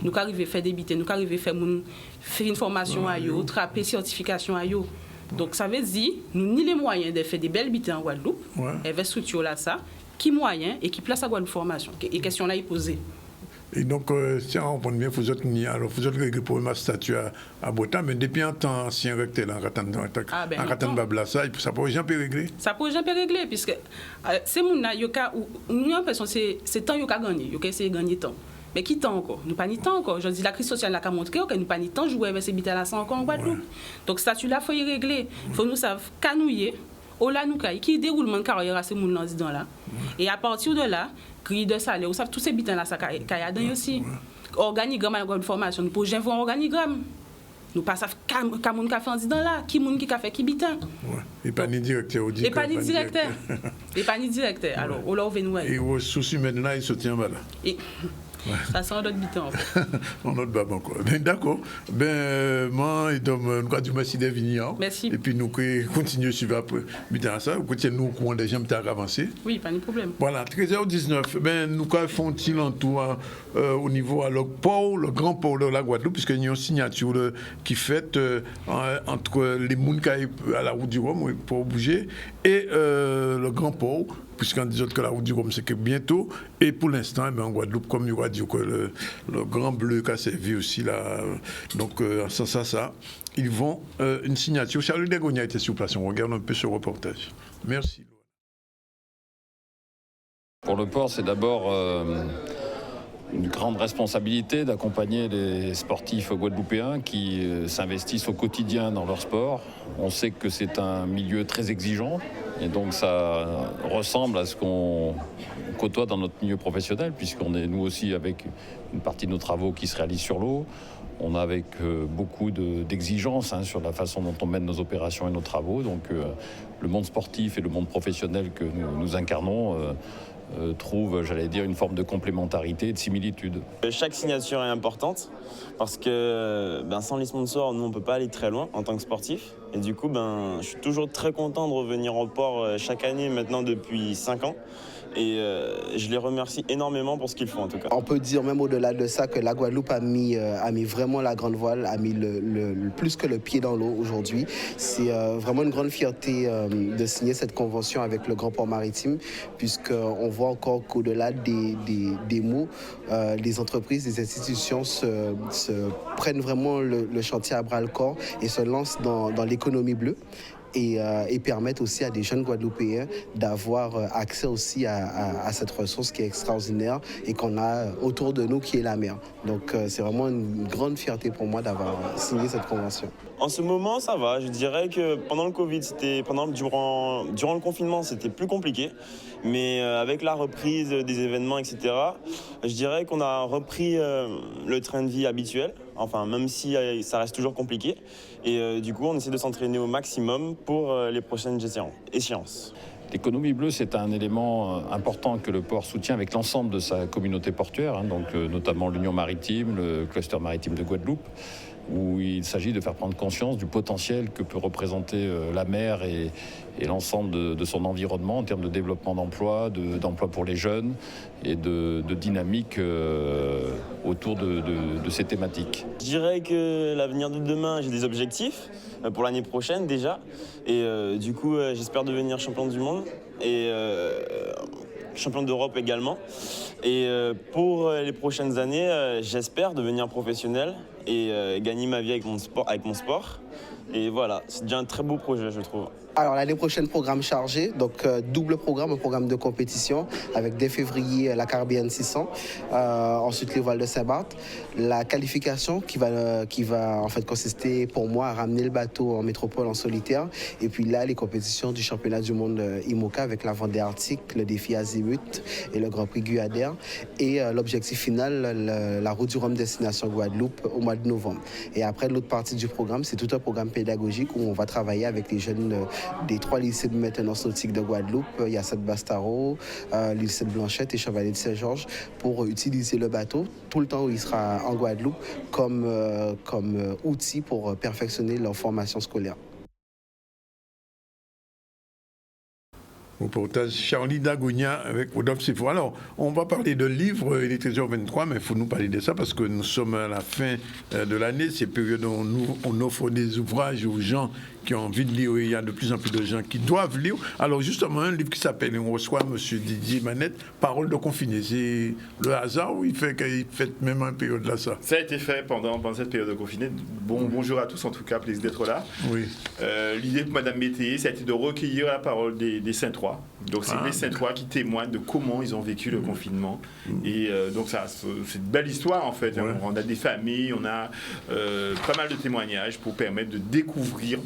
Nous arrivons à faire débiter, nous arrivons à faire une formation à eux, trapper certification à eux. Donc ça veut dire nous ni les moyens de faire des belles bites en Guadeloupe, et avec structure là ça, qui moyen et qui place à Guadeloupe Formation. Et question là est posée. Et donc, si on comprend bien, vous êtes régler pour ma statut à Botan, mais depuis un temps ancien recteur en Ratan Bablassa, ça peut jamais régler. Ça peut jamais régler, puisque c'est mon yoka où nous l'impression c'est temps yoka gagner, yoka essayer de gagner temps. Mais qui temps encore? Nous pas ni temps encore. Je dis la crise sociale a montré que nous pas ni temps jouer avec ces bites là encore en Guadeloupe. Donc statut là faut y régler. Faut nous savoir canouiller au là nous qui déroulement de carrière à ces moun dans là. Et à partir de là, grille de salaire, vous savez tous ces bites là ça kaya dedans aussi. Organigramme à formation, nous projet voir organigramme. Nous pas savent ka moun ka fait en dans là, qui moun qui ka fait qui bitin. Et pas ni directeur Et pas ni directeur. Et pas ni directeur. Alors on là nous. Et au souci maintenant il se tient là. Ça sent notre bitan. On autre bab encore. Ben, d'accord. Moi, et donc, nous avons merci de venir. Merci. Et puis, nous continuons à suivre après. Bitan ça, vous continuez nous au courant des gens qui ont avancé. Oui, pas de problème. Voilà, 13h19. Nous font-ils en tout au niveau à le grand port de la Guadeloupe, puisqu'il y a une signature qui fait entre les gens qui à la route du Rhum pour bouger et le grand port, puisqu'on dit que la route du Rhum c'est que bientôt, et pour l'instant, en Guadeloupe, comme il y a dit que le grand bleu qui a servi aussi là, donc ça, ils vont une signature. Charles Degogna était sur place, on regarde un peu ce reportage. Merci. Pour le port, c'est d'abord une grande responsabilité d'accompagner les sportifs guadeloupéens qui s'investissent au quotidien dans leur sport. On sait que c'est un milieu très exigeant et donc ça ressemble à ce qu'on côtoie dans notre milieu professionnel, puisqu'on est nous aussi avec une partie de nos travaux qui se réalisent sur l'eau. On a avec beaucoup d'exigences sur la façon dont on mène nos opérations et nos travaux. Donc le monde sportif et le monde professionnel que nous incarnons trouve, j'allais dire, une forme de complémentarité et de similitude. Chaque signature est importante parce que sans les sponsors, nous on ne peut pas aller très loin en tant que sportif. Et du coup, je suis toujours très content de revenir au port chaque année maintenant depuis 5 ans. Et je les remercie énormément pour ce qu'ils font en tout cas. On peut dire même au-delà de ça que la Guadeloupe a mis vraiment la grande voile, a mis le plus que le pied dans l'eau aujourd'hui. C'est vraiment une grande fierté de signer cette convention avec le Grand Port Maritime, puisqu'on voit encore qu'au-delà des mots, les entreprises, les institutions se prennent vraiment le chantier à bras-le-corps et se lancent dans l'économie bleue. Et permettre aussi à des jeunes Guadeloupéens d'avoir accès aussi à cette ressource qui est extraordinaire et qu'on a autour de nous, qui est la mer. Donc c'est vraiment une grande fierté pour moi d'avoir signé cette convention. En ce moment, ça va. Je dirais que pendant le Covid, durant le confinement, c'était plus compliqué. Mais avec la reprise des événements, etc., je dirais qu'on a repris le train de vie habituel. Enfin, même si ça reste toujours compliqué. Et du coup, on essaie de s'entraîner au maximum pour les prochaines échéances. L'économie bleue, c'est un élément important que le port soutient avec l'ensemble de sa communauté portuaire, donc notamment l'Union maritime, le cluster maritime de Guadeloupe, où il s'agit de faire prendre conscience du potentiel que peut représenter la mer et l'ensemble de son environnement en termes de développement d'emploi, d'emploi pour les jeunes et de dynamique autour de ces thématiques. Je dirais que l'avenir de demain, j'ai des objectifs pour l'année prochaine déjà. Et du coup, j'espère devenir champion du monde et champion d'Europe également. Et pour les prochaines années, j'espère devenir professionnel et gagner ma vie avec mon sport. Et voilà, c'est déjà un très beau projet, je trouve. Alors l'année prochaine, programme chargé, donc double programme, un programme de compétition avec dès février la Caribbean 600, ensuite les voiles de Saint-Barth, la qualification qui va en fait consister pour moi à ramener le bateau en métropole en solitaire, et puis là les compétitions du championnat du monde IMOCA avec la Vendée Arctique, le défi Azimut et le Grand Prix Guyadère, et l'objectif final, la route du Rhum destination Guadeloupe au mois de novembre. Et après l'autre partie du programme, c'est tout un programme pédagogique où on va travailler avec les jeunes des 3 lycées de maintenance nautique de Guadeloupe, Yasset Bastaro, lycée de Blanchette et Chevalier de Saint-Georges, pour utiliser le bateau tout le temps où il sera en Guadeloupe comme outil pour perfectionner leur formation scolaire. Reportage Charlie Degogna avec Rodolphe Sifo. Alors, on va parler de livres, il est 13h23, mais il faut nous parler de ça parce que nous sommes à la fin de l'année. C'est période où on offre des ouvrages aux gens qui ont envie de lire. Il y a de plus en plus de gens qui doivent lire. Alors, justement, un livre qui s'appelle, on reçoit M. Didier Manette, Paroles de confiné. C'est le hasard ou il fait même une période là, ça? Ça a été fait pendant cette période de confiné. Bonjour à tous, en tout cas, plaisir d'être là. Oui. L'idée pour Mme Métayer, ça a été de recueillir la parole des Saint-Trois. Donc c'est les Saint-Trois qui témoignent de comment ils ont vécu le confinement. Et donc c'est une belle histoire en fait. Ouais. On a des familles, on a pas mal de témoignages pour permettre de découvrir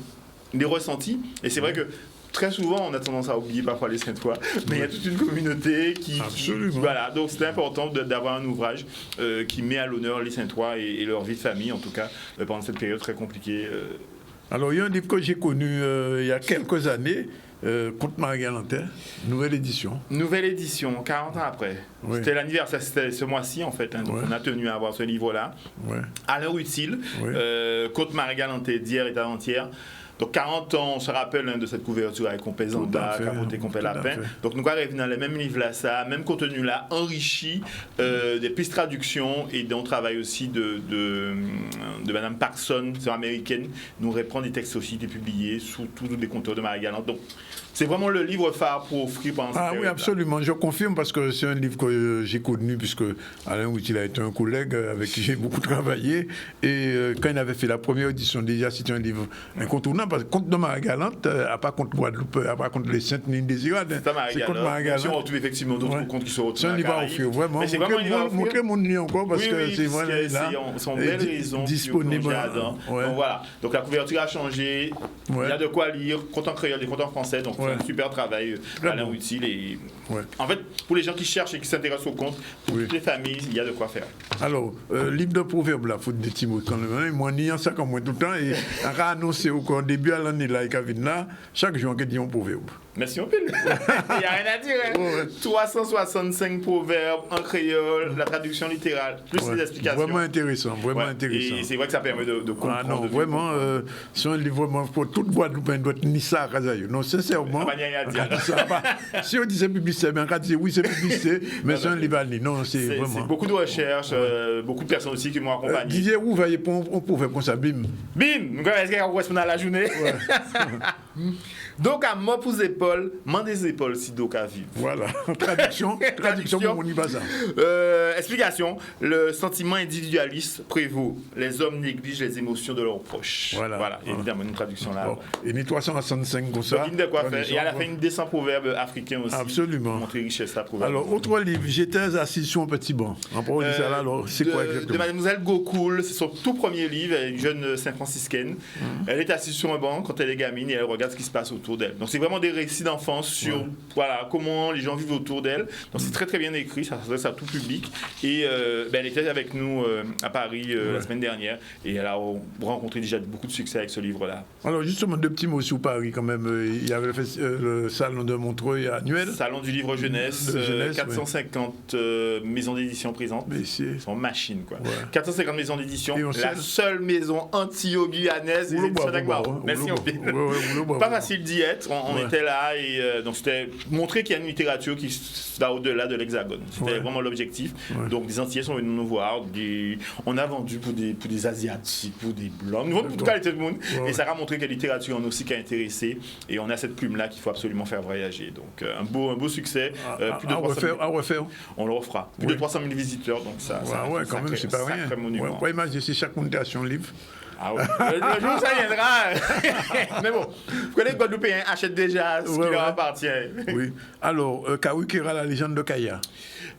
les ressentis. Et c'est vrai que très souvent, on a tendance à oublier parfois les Saint-Trois, mais il y a toute une communauté qui voilà, donc c'est important d'avoir un ouvrage qui met à l'honneur les Saint-Trois et leur vie de famille, en tout cas, pendant cette période très compliquée. Alors, il y a un livre que j'ai connu il y a quelques années, Conte Marie-Galantais, nouvelle édition. Nouvelle édition, 40 ans après. Oui. C'était l'anniversaire, c'était ce mois-ci en fait. Donc on a tenu à avoir ce livre-là. À l'heure utile, Conte Marie-Galantais d'hier et d'avant-hier. Donc 40 ans, on se rappelle de cette couverture avec Compé Zanda, Capote Compé Lapin. Donc nous arrivons dans les mêmes livres là, ça, même contenu là, enrichi des pistes traductions et on travaille aussi de Madame Parkson, c'est américaine, nous reprend des textes aussi, des publiés sous tous les compteurs de Marie-Galante. Donc c'est vraiment le livre phare pour offrir pendant cette période. Oui, absolument. Je confirme parce que c'est un livre que j'ai connu puisque Alain Outil a été un collègue avec qui j'ai beaucoup travaillé. Et quand il avait fait la première édition, déjà, c'était un livre incontournable parce que Conte de Marie-Galante, à part contre Guadeloupe, à part contre les Saintes ni Désirades, c'est Conte Marie-Galante. On retrouve effectivement d'autres contes qui se retrouvent. C'est un livre à offrir, vraiment. Montrez mon lien encore parce que c'est vraiment là. Sont belles raisons disponibles. Donc voilà. Donc la couverture a changé. Il y a de quoi lire. Conte en créole, des contes en français. Donc un super travail, Alain Utile. Et en fait, pour les gens qui cherchent et qui s'intéressent au conte, pour toutes les familles, il y a de quoi faire. Alors, livre de proverbes, là, faute de Timothée, quand même, moi, n'y en ça comme moi tout le temps, et on a annoncé au début à l'année, là, et là, chaque jour, on dit un proverbe. Merci, on peut. Il n'y a rien à dire. 365 proverbes en créole, la traduction littérale, plus les explications. Vraiment intéressant, vraiment intéressant. Et c'est vrai que ça permet de comprendre. Ah non, vraiment, c'est un livre vraiment pour toute Guadeloupe, doit ni ça à Kazaï. Non, sincèrement, si on disait publicité, on va dire oui, c'est publicité, mais c'est un livre à lire. Non, c'est vraiment. C'est beaucoup de recherches, beaucoup de personnes aussi qui m'ont accompagné. Didier, vous voyez, on pouvait comme ça, bim. Bim! Est-ce qu'on correspond à la journée? Donc, à moi pour épaules, m'en des épaules si donc à vivre. Voilà. Traduction, on y va ça. Explication. Le sentiment individualiste prévaut. Les hommes négligent les émotions de leurs proches. Voilà. Évidemment, une traduction là. Bon. Et ni 365 comme ça. Donc, de quoi faire. Et à la fin, une descend proverbe africain aussi. Absolument. Pour montrer richesse à proverbe. Alors, autre livre, j'étais assis sur un petit banc. En parole de ça là, alors, c'est quoi exactement? De Mademoiselle Gokoul, c'est son tout premier livre, elle est une jeune Saint-Franciscaine. Elle est assise sur un banc quand elle est gamine et elle regarde ce qui se passe autour d'elle. Donc c'est vraiment des récits d'enfance sur comment les gens vivent autour d'elle. Donc c'est très très bien écrit, ça s'adresse à tout public. Et elle était avec nous à Paris la semaine dernière et elle a rencontré déjà beaucoup de succès avec ce livre-là. Alors justement, deux petits mots sur Paris quand même. Il y avait le salon de Montreuil annuel. Salon du livre jeunesse, 450 maisons d'édition présentes. C'est en machine quoi. 450 maisons d'édition, la seule maison anti-guyanaise. Merci. Pas facile d'y être. On était là et donc c'était montrer qu'il y a une littérature qui va au-delà de l'Hexagone. C'était vraiment l'objectif. Donc des Antillais sont venus nous voir. On a vendu pour des Asiatiques, pour des Blancs. Nous vendons pour toute qualité de monde. Et ça a montré que la littérature en aussi qui a intéressé. Et on a cette plume-là qu'il faut absolument faire voyager. Donc un beau succès. Plus de 300 000, à refaire. On le refera. Plus de 300 000 visiteurs. Donc ça quand même, c'est pas rien. Ouais, imagine si chaque montation livre. Ah ouais. Le jour où ça viendra. Mais bon, vous connaissez que Guadeloupéens achètent déjà ce qui leur appartient. Oui. Alors, Kawikera, la légende de Kaya.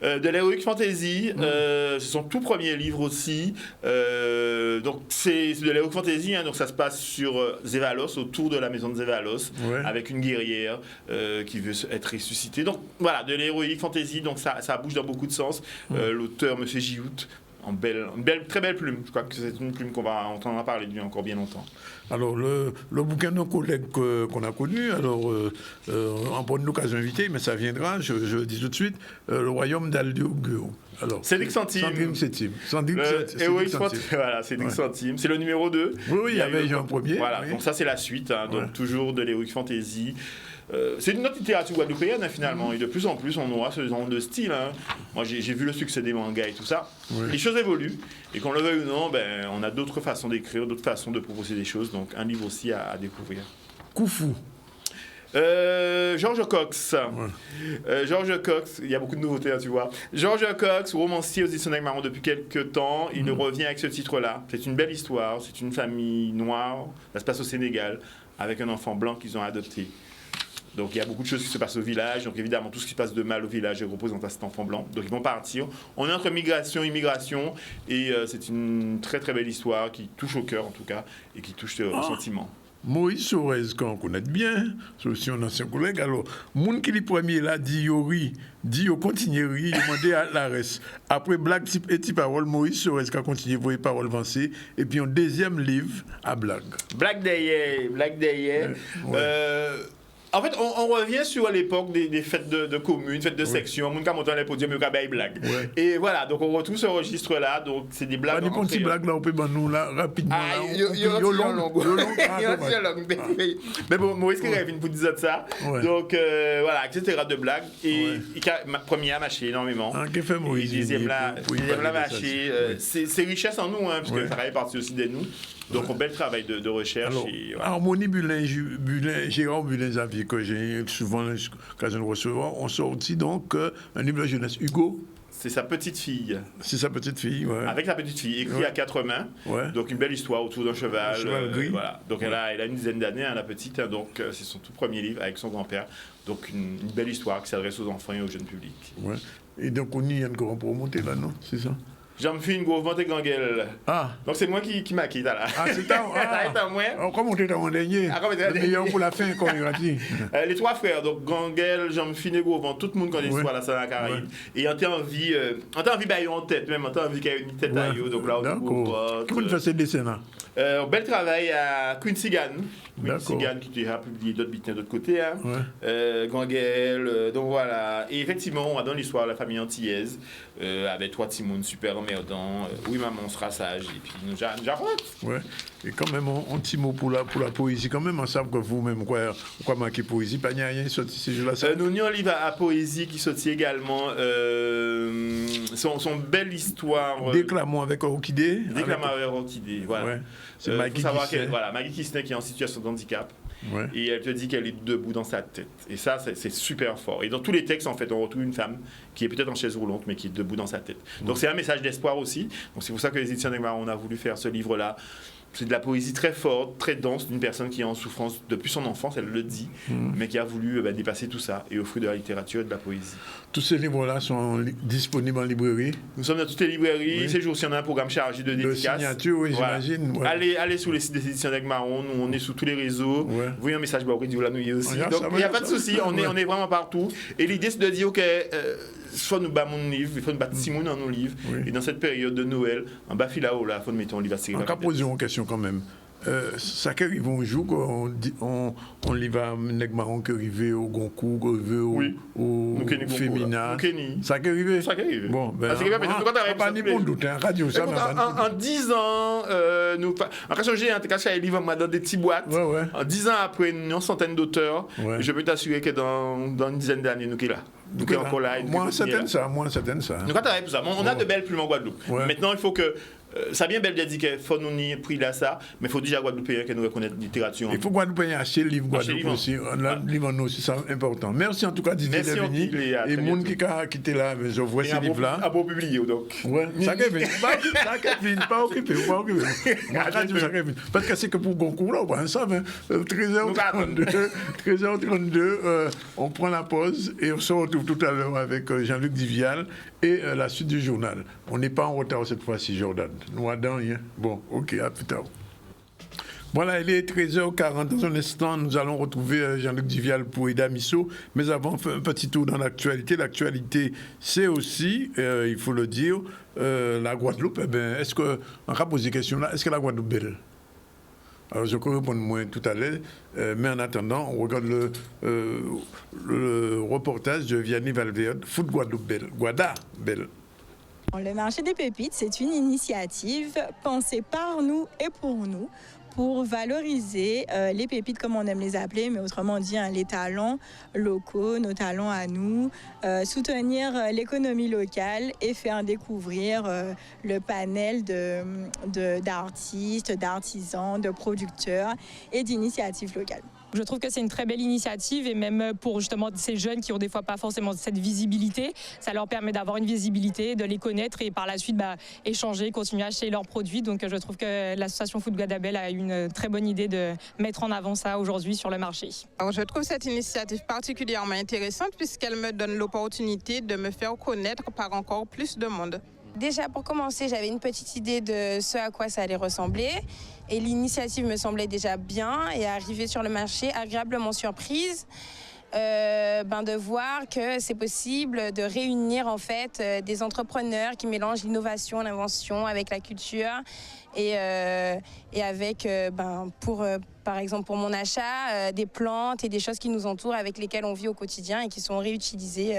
De l'Heroic Fantasy, c'est son tout premier livre aussi. Donc c'est de l'Heroic Fantasy, donc ça se passe sur Zévalos, autour de la maison de Zévalos, avec une guerrière qui veut être ressuscitée. Donc voilà, de l'Heroic Fantasy, donc ça bouge dans beaucoup de sens. L'auteur, M. Giout, très belle plume. Je crois que c'est une plume qu'on va entendre parler de lui encore bien longtemps. Alors, le bouquin d'un collègue qu'on a connu, alors, en bonne occasion invité, mais ça viendra, je le dis tout de suite, le royaume d'Aldio-Guo. Cédric Centime. Voilà, Cédric Centime. C'est le numéro 2. Oui, il y avait un premier. Voilà, donc ça c'est la suite, donc toujours de l'Heroic Fantasy. C'est une autre littérature guadeloupéenne finalement, et de plus en plus on aura ce genre de style. Moi j'ai vu le succès des mangas et tout ça. Les choses évoluent, et qu'on le veuille ou non, on a d'autres façons d'écrire, d'autres façons de proposer des choses, donc un livre aussi à découvrir. Koufou. George Cox. George Cox, il y a beaucoup de nouveautés, tu vois. George Cox, romancier aux éditions Marron depuis quelques temps, il revient avec ce titre-là. C'est une belle histoire, c'est une famille noire, ça se passe au Sénégal, avec un enfant blanc qu'ils ont adopté. Donc il y a beaucoup de choses qui se passent au village, donc évidemment tout ce qui se passe de mal au village est représenté à cet enfant blanc. Donc ils vont partir. On est entre migration et immigration, et c'est une très très belle histoire qui touche au cœur en tout cas, et qui touche au sentiment. Moïse Sorez, qu'on connaît bien, c'est aussi un ancien collègue. Alors, moun qui est premier là, dit au continuerie, demandé à l'ARES. Après Blague et Petit Parole, Moïse Sorez qui a continué pour les paroles avancées. Et puis un deuxième livre à Blague. Blague d'ailleurs. En fait, on revient sur l'époque des fêtes de communes, fêtes de section, on monte les podiums, on a des blagues. Et voilà, donc on retrouve ce registre-là, donc c'est des blagues. Des petites blagues là, on peut nous là rapidement. Il y a long. Mais bon, Maurice qui rêve pour dire ça. Donc voilà, etc. de blagues. Et première mâché énormément. Qu'est-ce que fait Maurice? Deuxième là mâché. C'est richesse en nous, parce que ça fait partie aussi de nous. Donc, un bel travail de recherche. Alors, Harmonie Bulin, Gérard Bulin-Xavier, que j'ai souvent l'occasion de recevoir, on sortit donc un livre de jeunesse. Hugo? C'est sa petite fille. C'est sa petite fille, ouais. Avec sa petite fille, écrit à 4 mains. Ouais. Donc, une belle histoire autour d'un cheval. Gris. Voilà. Donc, elle a une dizaine d'années, la petite. Donc, c'est son tout premier livre avec son grand-père. Donc, une belle histoire qui s'adresse aux enfants et au jeune public. Ouais. Et donc, on y a encore pour remonter là, non? C'est ça? J'en me fais une grosse vente et ganguelle. Donc c'est moi qui m'a quitté là. C'est ça. Comment tu es en dernier? Le meilleur pour la fin, comme il a dit. Les 3 frères, donc ganguelle, j'en me fais une grosse vente, tout le monde connaît l'histoire là, ça la Caraïbe. Et on t'a envie, en tête même, on t'a envie qu'il y ait une tête à eux. Donc là, d'accord. Comment tu fais ces dessins là? Bel travail à Quincy Gann. Quincy Gann qui a publié d'autres bulletins d'autre côté. Ganguelle, donc voilà. Et effectivement, on va dans l'histoire de la famille antillaise, avec 3 Timon super emmerdants. Oui, maman, on sera sage. Et puis nous j'arrête. Ouais. Et quand même, un petit mot pour la poésie. Quand même, on sait que vous-même, quoi marquer poésie. Pas rien sorti ces jours-là. Nous avons un livre à poésie qui sortit également. Son belle histoire. Déclamons avec Orchidée. Déclamons avec Orchidée, voilà. Ouais. C'est Maggie Kisney. Voilà, Maggie Kisney qui est en situation de handicap. Ouais. Et elle te dit qu'elle est debout dans sa tête. Et ça, c'est super fort. Et dans tous les textes, en fait, on retrouve une femme qui est peut-être en chaise roulante, mais qui est debout dans sa tête. Donc c'est un message d'espoir aussi. Donc c'est pour ça que les éditions Negmaron, on a voulu faire ce livre-là. C'est de la poésie très forte, très dense, d'une personne qui est en souffrance depuis son enfance, elle le dit, mais qui a voulu dépasser tout ça et offrir de la littérature et de la poésie. Tous ces livres-là sont disponibles en librairie? Nous sommes dans toutes les librairies. Ces jours-ci, on a un programme chargé de dédicaces. De signature, oui, j'imagine. Ouais. Allez sur les sites des éditions Negmaron, nous on est sur tous les réseaux. Vous voyez un message Baouri dit là nous y aussi. Donc il n'y a pas de souci, on est vraiment partout. Et l'idée c'est de dire ok, soit nous battons mon livre, il faut nous battre Simon dans nos livres. Et dans cette période de Noël, en bas là-haut, il faut nous mettre un livre à série. On va poser une question quand même. Ça qui arrive un jour, on y va Negmaron qui arrive au Goncourt, qui arrive au Féminin. Ça qui arrive? Ça qui arrive. Bon, ben, pas ni pour doute, radio ça. En 10 ans, nous, en cas j'ai un livre dans des petites boîtes. En 10 ans après, une centaine d'auteurs. Je peux t'assurer que dans une dizaine d'années, nous sommes là. Nous sommes encore là. Moins certaine ça. Nous travaillons pour ça. On a de belles plumes en Guadeloupe. Maintenant, il faut que ça vient belle de dire qu'il faut nous ni pris là ça, mais il faut déjà Guadeloupéen que nous reconnaître la littérature. Il faut Guadeloupéen acheter le livre Guadeloupe aussi. Le livre nous aussi, c'est important. Merci en tout cas Didier Devigny. Et le monde qui a quitté là, je vois ces livres-là. À beau publier donc. Ouais, ça Kevin, pas occupé. Parce que c'est que pour Goncourt là, on savait 13h32, on prend la pause et on se retrouve tout à l'heure avec Jean-Luc Divial et la suite du journal. On n'est pas en retard cette fois-ci, Jordan. Nous attendons rien. Bon, ok, à plus tard. Voilà, il est 13h40. Dans un instant, nous allons retrouver Jean-Luc Divial pour Eda Misso. Mais avant, un petit tour dans l'actualité. L'actualité, c'est aussi, il faut le dire, la Guadeloupe. Eh bien, est-ce que, on va poser la question là, est-ce que la Guadeloupe est belle? Alors, je peux répondre moins tout à l'heure, mais en attendant, on regarde le reportage de Vianney Valverde, Foot Guadeloupe belle. Guada belle. Le marché des pépites, c'est une initiative pensée par nous et pour nous, pour valoriser les pépites comme on aime les appeler, mais autrement dit les talents locaux, nos talents à nous, soutenir l'économie locale et faire découvrir le panel d'artistes, d'artisans, de producteurs et d'initiatives locales. Je trouve que c'est une très belle initiative et même pour justement ces jeunes qui ont des fois pas forcément cette visibilité, ça leur permet d'avoir une visibilité, de les connaître et par la suite échanger, continuer à acheter leurs produits. Donc je trouve que l'association Foot Guadeloupe a eu une très bonne idée de mettre en avant ça aujourd'hui sur le marché. Alors, je trouve cette initiative particulièrement intéressante puisqu'elle me donne l'opportunité de me faire connaître par encore plus de monde. Déjà, pour commencer, j'avais une petite idée de ce à quoi ça allait ressembler. Et l'initiative me semblait déjà bien. Et arrivée sur le marché, agréablement surprise de voir que c'est possible de réunir en fait des entrepreneurs qui mélangent l'innovation, l'invention avec la culture et avec pour par exemple pour mon achat, des plantes et des choses qui nous entourent avec lesquelles on vit au quotidien et qui sont réutilisées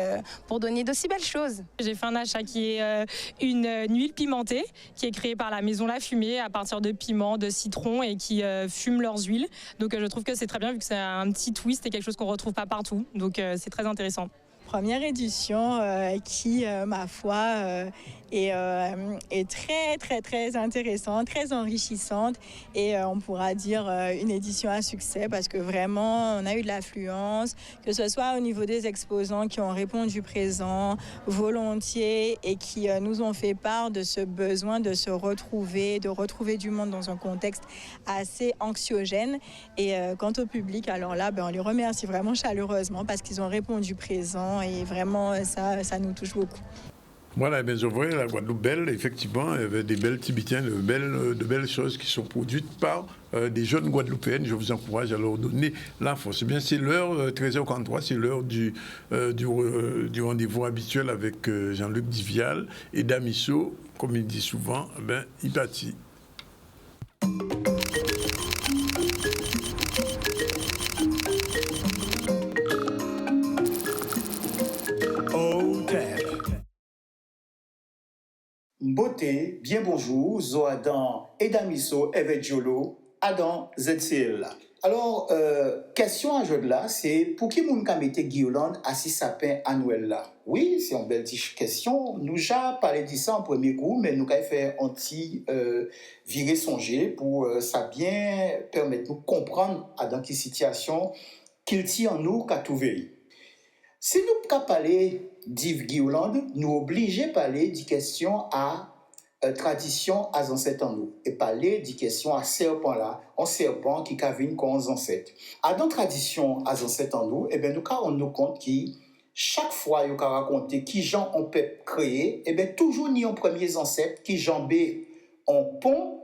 pour donner d'aussi belles choses. J'ai fait un achat qui est une huile pimentée qui est créée par la maison La Fumée à partir de piments, de citron et qui fument leurs huiles. Donc je trouve que c'est très bien vu que c'est un petit twist et quelque chose qu'on ne retrouve pas partout. Donc c'est très intéressant. Première édition qui, ma foi, est très, très, très intéressante, très enrichissante et on pourra dire une édition à succès parce que vraiment, on a eu de l'affluence, que ce soit au niveau des exposants qui ont répondu présent, volontiers et qui nous ont fait part de ce besoin de se retrouver, de retrouver du monde dans un contexte assez anxiogène. Et quant au public, alors là, on les remercie vraiment chaleureusement parce qu'ils ont répondu présent. Et vraiment, ça nous touche beaucoup. Voilà, je vois la Guadeloupe belle, effectivement, il y avait des belles Tibétaines, de belles choses qui sont produites par des jeunes Guadeloupéennes. Je vous encourage à leur donner la force. Eh bien, c'est l'heure, 13h43, c'est l'heure du rendez-vous habituel avec Jean-Luc Divial et Damiso. Comme il dit souvent, il partit. Beauté, bien bonjour, Zoadan et Damiso avec Jolo, Adam ZCL. Alors, question à jeu de là, c'est pour qui moun ka mette Guirlande à 6 sapins annuels là? Oui, c'est une belle question. Nous j'ai parlé de ça en premier coup, mais nous avons fait un petit virer songer pour ça bien permettre de nous comprendre dans quelle situation qu'il tient en nous qu'à trouver. Si nous pouvons parler d'Yves Guirlande, nous obligons à parler de questions à tradition à ancêtres en nous. Et parler de questions à serpent là, un serpent qui cavine comme un ancêtre. À dans tradition à ancêtres en nous, nous rendons compte que chaque fois nous raconter qui gens on peut créer, toujours ni en premiers ancêtres qui jambé en pont,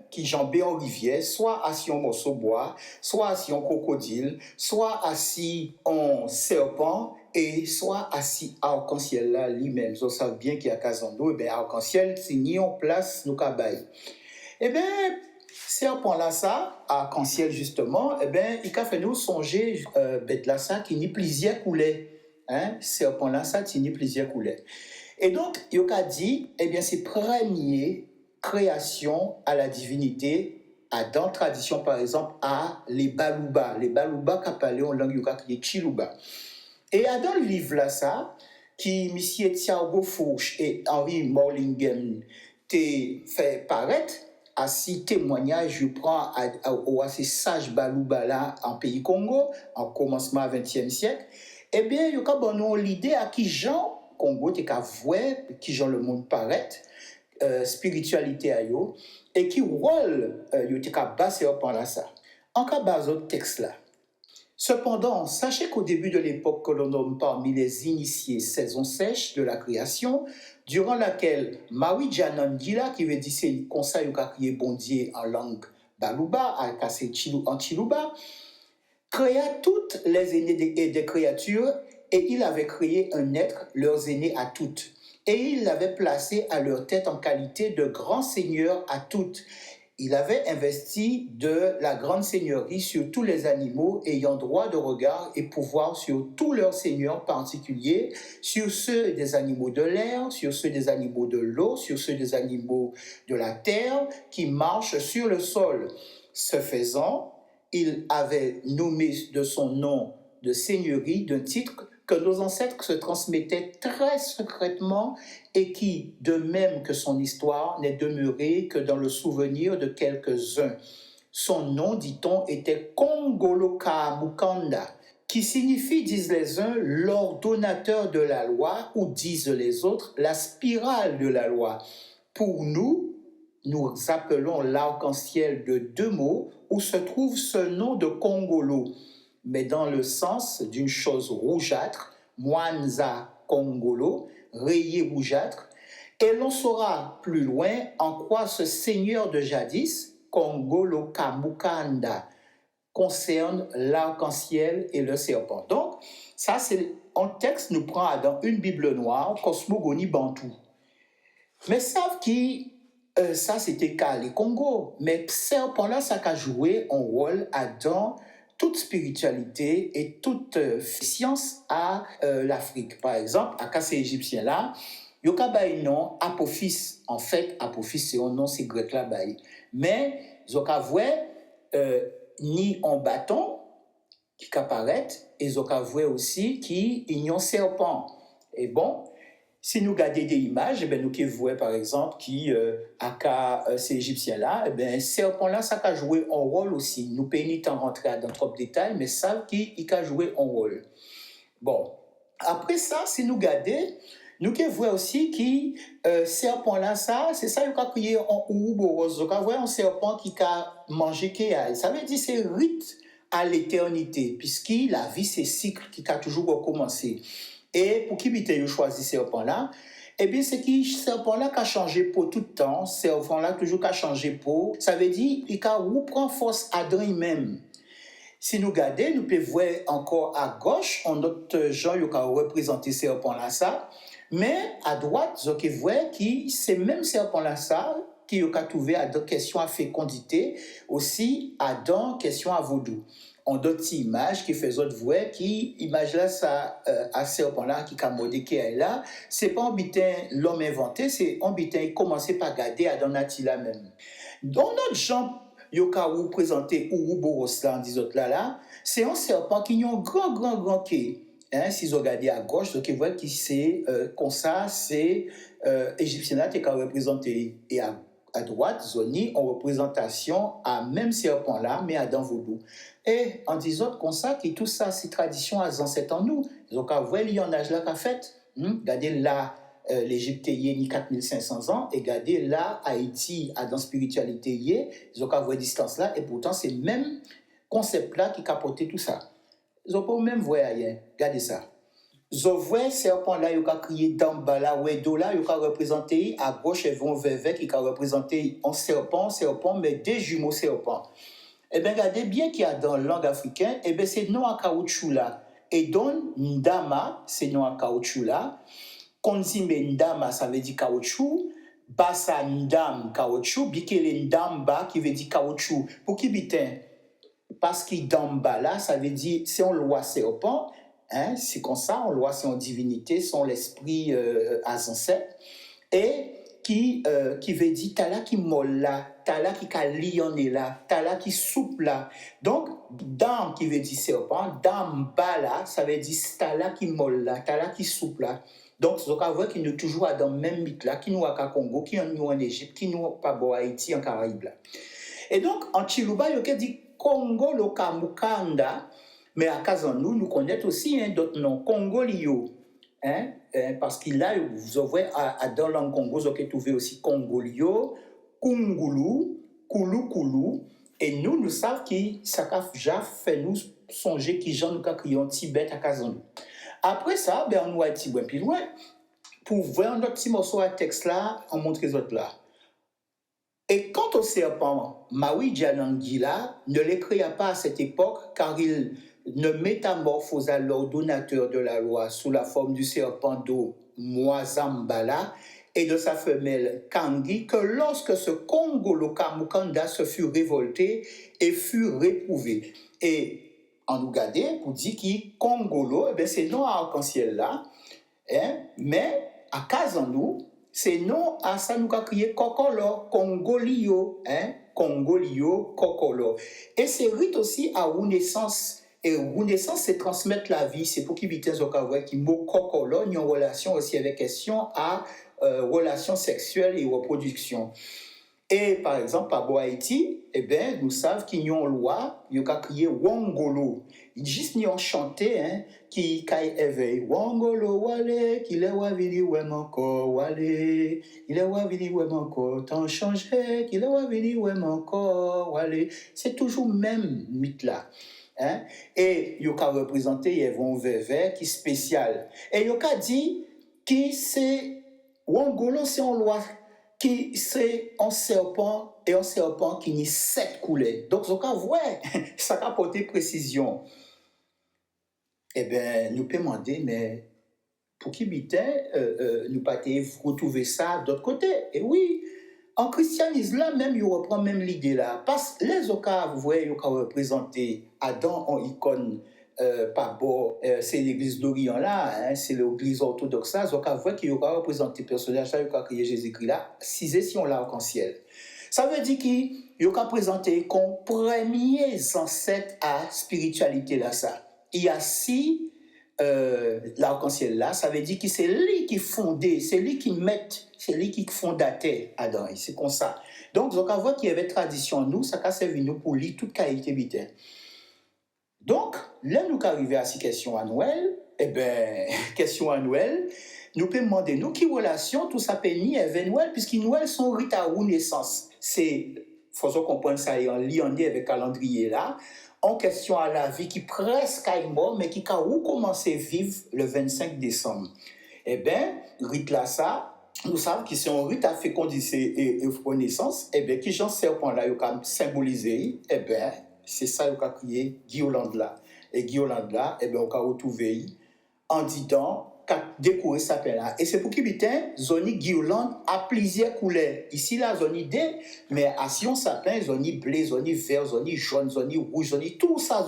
qui jambé en rivière, soit assis en morceau bois, soit assis en crocodile, soit assis en serpent, et soit assis arc-en-ciel là lui-même. Vous savez bien qu'il y a Kazando, arc-en-ciel, c'est ni en place, nous cabaye. Serpent là, ça, arc-en-ciel justement, il a fait nous songer, bête là, ça, qui n'y plusieurs coulées. Serpent là, ça, qui n'y plusieurs coulées. Et donc, il a dit, c'est premier création à la divinité, dans la tradition par exemple, à les Balouba. Les Balouba qui parlent en langue yoga qui est Chiluba. Et dans le livre là, ça, qui M. Thiago Fouche et Henry Morlingen t'ont fait paraître, à six témoignages, je prends à ces sages Balouba là en pays Congo, en commencement du XXe siècle, il y a l'idée à qui Jean Congo t'es qu'à voir, qui Jean le monde paraît, spiritualité à yo, et qui rôle t'es qu'à basser par là ça. En cas de texte là. Cependant, sachez qu'au début de l'époque que l'on nomme parmi les initiés saison sèche de la création, durant laquelle Maui Janandila, qui veut dire c'est le conseil ou crié bondier en langue Balouba, à casser en Chiluba, créa toutes les aînés des créatures et il avait créé un être, leurs aînés à toutes. Et il l'avait placé à leur tête en qualité de grand seigneur à toutes. Il avait investi de la grande seigneurie sur tous les animaux ayant droit de regard et pouvoir sur tous leurs seigneurs particuliers, sur ceux des animaux de l'air, sur ceux des animaux de l'eau, sur ceux des animaux de la terre qui marchent sur le sol. Ce faisant, il avait nommé de son nom de seigneurie d'un titre que nos ancêtres se transmettaient très secrètement et qui, de même que son histoire, n'est demeurée que dans le souvenir de quelques-uns. Son nom, dit-on, était Kongoloka Mukanda, qui signifie, disent les uns, l'ordonnateur de la loi, ou disent les autres, la spirale de la loi. Pour nous, nous appelons l'arc-en-ciel de deux mots, où se trouve ce nom de Kongolo, mais dans le sens d'une chose rougeâtre, Mwanza Kongolo, rayé rougeâtre, et l'on saura plus loin en quoi ce seigneur de jadis, Kongolo Kamukanda, concerne l'arc-en-ciel et le serpent. Donc, ça c'est un texte nous prend dans une Bible noire, Cosmogonie Bantou. Mais savent qui ça c'était Kali Congo. Mais serpent là, ça a joué un rôle dans toute spiritualité et toute science à l'Afrique. Par exemple, à ces Égyptiens là, il y a un nom Apophis. En fait, Apophis c'est un nom, c'est grec là. Mais ils ont ni en bâton qui apparaît, et ils ont aussi qui y a un serpent. Et bon, si nous regardons des images, nous voyons par exemple qui ces Égyptiens-là, serpent là, ça a joué un rôle aussi. Nous ne pouvons pas rentrer dans trop de détails, mais ça qui a joué un rôle. Bon, après ça, si nous regardons, nous voyons aussi qui serpent là, ça, c'est ça qui a créé un ouboros. Nous voyons un serpent qui a mangé Kéaï. Ça veut dire c'est rite à l'éternité, puisque la vie c'est cycle qui a toujours recommencé. Et pour qui a choisi ce serpent-là, eh bien, c'est que ce serpent-là qui a changé pour tout le temps, ce serpent-là toujours qui a changé pour, ça veut dire qu'il prend force à lui-même. Si nous regardons, nous pouvons voir encore à gauche, un autre genre qui a représenté ce serpent-là, ça, mais à droite, vous voyez que c'est même serpent-là, ça, qui a trouvé à d'autres questions à fécondité, aussi à d'autres questions à vaudou. On d'autres images qui fait autres voix qui image là ça à serpent là qui a modé qui est là, c'est pas un bitin l'homme inventé, c'est un bitin commencé par garder à Donati là même. Dans notre genre yoka ou présenté Ouroboros là en disant là, c'est un serpent qui a un grand quai. Si vous regardez à gauche, donc vous voyez que c'est comme ça, c'est égyptien là qui est représenté, et à droite, Zoni en représentation à même serpent là, mais à dans vaudou. Et en disant comme ça, que tout ça, c'est tradition à ancêtres en nous. Donc, à voir l'ionage là qu'a fait, regardez là, l'Égypte y ni 4500 ans, et regardez là, Haïti, à dans spiritualité y donc à voir distance là, et pourtant, c'est le même concept là qui capotait tout ça. Ils n'ont pas même voir ailleurs. Regardez ça. Vous voyez serpent là, il a crié d'en bas là, ouais, là, il a représenté à gauche, et vont vers qui a représenté un serpent, mais des jumeaux serpents. Eh bien, regardez bien qu'il y a dans la langue africaine, eh bien, c'est non à caoutchouc là. Et donc, ndama, c'est non à caoutchouc là. Konzime ndama, ça veut dire caoutchouc. Bassa ndam, caoutchouc. Bikele ndamba, qui veut dire caoutchouc. Pour qui bitin? Parce que d'amba là, ça veut dire, c'est un loi serpent. C'est comme ça, on loi, c'est en divinité, c'est l'esprit ancêtre. Et qui veut dire tala qui molle là, tala qui lionné là, tala qui souple là. Donc, dam qui veut dire serpent, dam bas là, ça veut dire tala qui molle là, tala qui souple là. Donc, c'est vrai qu'il nous toujours dans le même mythe là, qui nous a Congo, qui nous en Égypte, qui nous pas en Haïti, en Caraïbes là. Et donc, en Chiluba, il y a dit Congo loka mukanda, mais à Kazanou, nous connaissons aussi d'autres noms, Congolio. Parce qu'il là, vous voyez, dans la langue Congo, vous avez trouvé aussi Congolio, Kungulu, Kulu, et nous savons que ça a déjà fait nous songer qui j'en nous créé en Tibet à Kazanou. Après ça, on va être plus loin pour voir notre petit morceau à texte là, on montre les autres là. Et quant au serpent, Maui Djanangila ne les créa pas à cette époque car il ne métamorphosa l'ordonnateur de la loi sous la forme du serpent d'eau Mwazambala et de sa femelle Kangi que lorsque ce Congolo Kamukanda se fut révolté et fut réprouvé. Et en Ougandais, pour dire qu'il Congolo, c'est non à arc-en-ciel là, mais à Kazanou, c'est non à ça nous a crié Kokolo, Congolio, Congolio, Kokolo. Et c'est rite aussi à Renaissance. Et Renaissance, c'est transmettre la vie. C'est pour qu'il vitesse au cavouet qui mot Kokolo, il y a une relation aussi avec question à relations sexuelles et reproduction. Et par exemple, à Haïti, nous savons qu'il y a une loi, il y a crié Wongolo. Il juste n'y a chanté, qui caille éveille. Wongolo, wale, qu'il est wavili, ouem encore, wale. Il est wavili, ouem encore, tant changé, qu'il est wavili, ouem encore, wale. C'est toujours le même mythe là. Et il y a représenté, il y a un verre qui est spécial. Et il y a dit que c'est Wongolo, c'est une loi. Qui c'est un serpent et un serpent qui n'a 7 coulées. Donc, ça a apporté précision. Eh bien, nous pouvons demander, mais pour qui bitait, nous pas retrouver ça d'autre côté? Et oui, en christianisme, là même, il reprend même l'idée là. Parce que les Oka, vous voyez, ils ont représenté Adam en icône, par bord, c'est l'église d'Orient là, hein, c'est l'église orthodoxe là. Donc, vous voyez qu'il y a représenté le personnage là, il a créé Jésus-Christ là, 6 si on l'a en ciel. Ça veut dire qu'il y a présenté comme premier ancêtre à spiritualité là, ça. Il y a 6 l'arc-en-ciel là, ça veut dire que c'est lui qui fondait, c'est lui qui fondatait Adam, c'est comme ça. Donc, on voit qu'il y avait tradition en nous, ça a servi nous pour lire toute qualité bitaine. Donc, là, nous arrivons à ces questions annuelles, question annuelle, nous pouvons demander, nous, qui relation tout ça peut ni avec Noël, puisque Noël sont rite à naissance. C'est, faut comprendre ça, en lien avec le calendrier là, en question à la vie qui presque est mort, mais qui a commencé à vivre le 25 décembre. Rite là, ça, nous savons que c'est un rite à fécondité et naissance, qui j'en serpent là, il a symbolisé, c'est ça qu'il a créé Guirlande là. Et Guirlande là, on a retrouvé en disant, décorer ça là. Et c'est pour qu'il y ait zone guirlande à plusieurs couleurs. Ici, la zone D, mais à Sion sapin, zone bleu, zone vert, zone jaune, zone rouge, zone tout ça,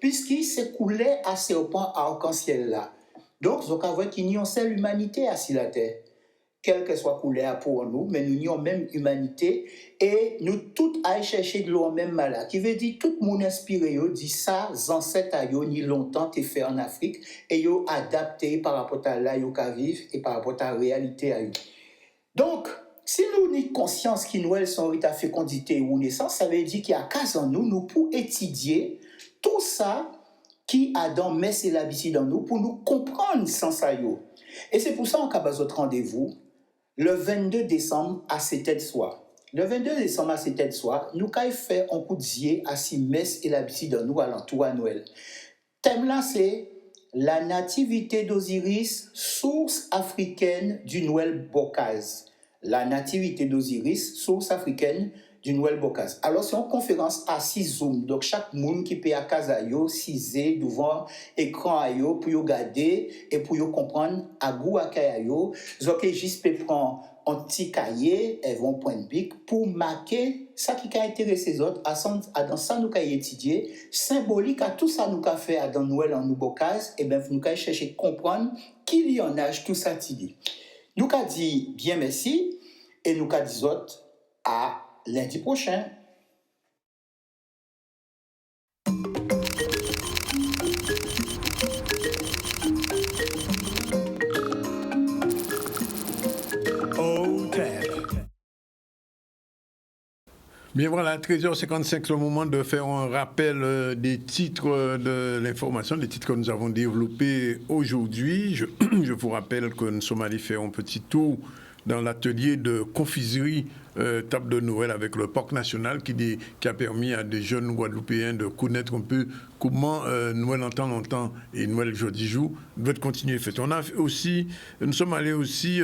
puisqu'il s'est coulé à serpent arc-en-ciel là. Donc, on voit qu'il y a une seule humanité à la terre. Quelle que soit couleur pour nous, mais nous avons même humanité et nous tous allons chercher de l'eau même malade. Qui veut dire tout le monde inspiré, dit ça, ancêtres ni longtemps t'es fait en Afrique et yo adapté par rapport à là yo ka vivre et par rapport à la réalité à eux. Donc, si nous avons conscience qu'il nous sont à fécondité ou naissance, ça veut dire qu'il y a cas en nous, nous pour étudier tout ça qui Adam met ses l'habitude dans nous pour nous comprendre sans ça yo. Et c'est pour ça qu'on a besoin de rendez-vous le 22 décembre à 7h soir. Le 22 décembre à 7h soir, nous avons fait un coup d'yeux à si messe et l'habitude de nous à l'entour à Noël. Thème là, c'est la nativité d'Osiris, source africaine du Noël Bocase. La nativité d'Osiris, source africaine du Noël Bocase. Alors, c'est une conférence à 6 Zoom. Donc, chaque monde qui peut à casa yo, 6 devant écran à yo, pour yo garder et pour yo comprendre à goût à kaya yo. Donc, juste peut prendre un petit cahier, elles vont prendre bic pour marquer ça qui a intéressé les autres, dans ça nous avons étudié, symbolique à tout ça nous avons fait dans Noël en nous Bocase, et bien nous avons cherché à comprendre qui y en a tout ça dit. Nous avons dit bien merci, et nous avons dit autres à lundi prochain. Bien voilà, 13h55, le moment de faire un rappel des titres de l'information, des titres que nous avons développés aujourd'hui. Je vous rappelle que nous sommes allés faire un petit tour dans l'atelier de confiserie table de Noël avec le Parc National qui a permis à des jeunes Guadeloupéens de connaître un peu comment Noël en temps longtemps et Noël jeudi jour doit continuer fait. Nous sommes allés aussi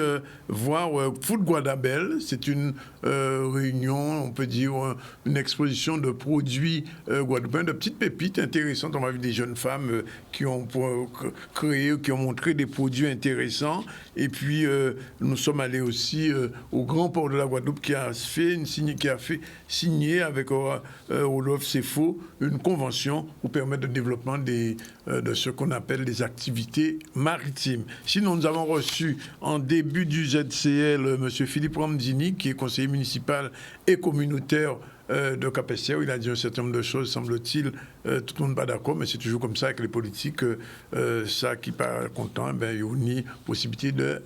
voir Food Guadabel. C'est une réunion, on peut dire une exposition de produits guadeloupéens, de petites pépites intéressantes. On va voir des jeunes femmes qui ont créé, qui ont montré des produits intéressants. Et puis nous sommes allés aussi au Grand Port de la Guadeloupe qui a fait signer avec Rodolphe Sefo une convention pour permettre le développement de ce qu'on appelle les activités maritimes. Sinon, nous avons reçu en début du ZCL M. Philippe Ramdini, qui est conseiller municipal et communautaire de Cap-Esther. Il a dit un certain nombre de choses, semble-t-il, tout le monde n'est pas d'accord, mais c'est toujours comme ça avec les politiques, ça qui n'est pas content, il y a une possibilité de,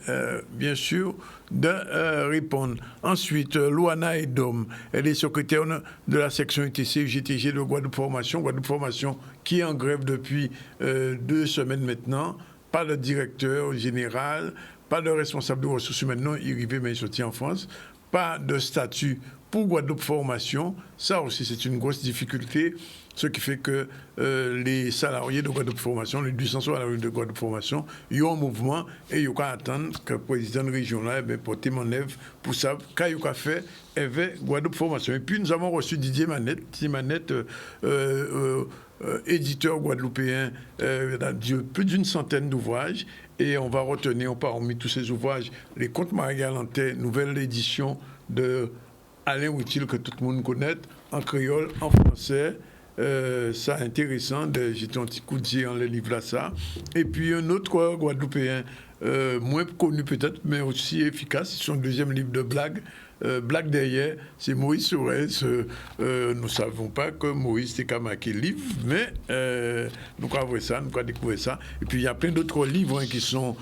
bien sûr, de répondre. Ensuite, Louana Edom, elle est secrétaire de la section UTC GTG de Guadeloupe Formation qui est en grève depuis 2 semaines maintenant. Pas de directeur général, pas de responsable de ressources humaines, non, il arrivait mais il sortit en France, pas de statut pour Guadeloupe Formation. Ça aussi, c'est une grosse difficulté, ce qui fait que les salariés de Guadeloupe Formation, les 200 salariés de Guadeloupe Formation, ils ont un mouvement et ils ont attendre que le président de la région là porte mon œuvre pour ça, quand il a fait Guadeloupe Formation. Et puis nous avons reçu Didier Manette, éditeur guadeloupéen, plus d'une centaine d'ouvrages, et on va retenir parmi tous ces ouvrages les Contes Marie-Galantais, nouvelle édition de Alain Outil que tout le monde connaît, en créole, en français. Ça intéressant, j'ai un petit coup de jet en le livre là, ça. Et puis un autre Guadeloupéen, moins connu peut-être, mais aussi efficace, c'est son deuxième livre de blagues. Blague derrière, c'est Moïse Sourès. Nous ne savons pas que Moïse était qu'à marquer le livre, mais nous avons vu ça, nous avons découvert ça. Et puis il y a plein d'autres livres qui sont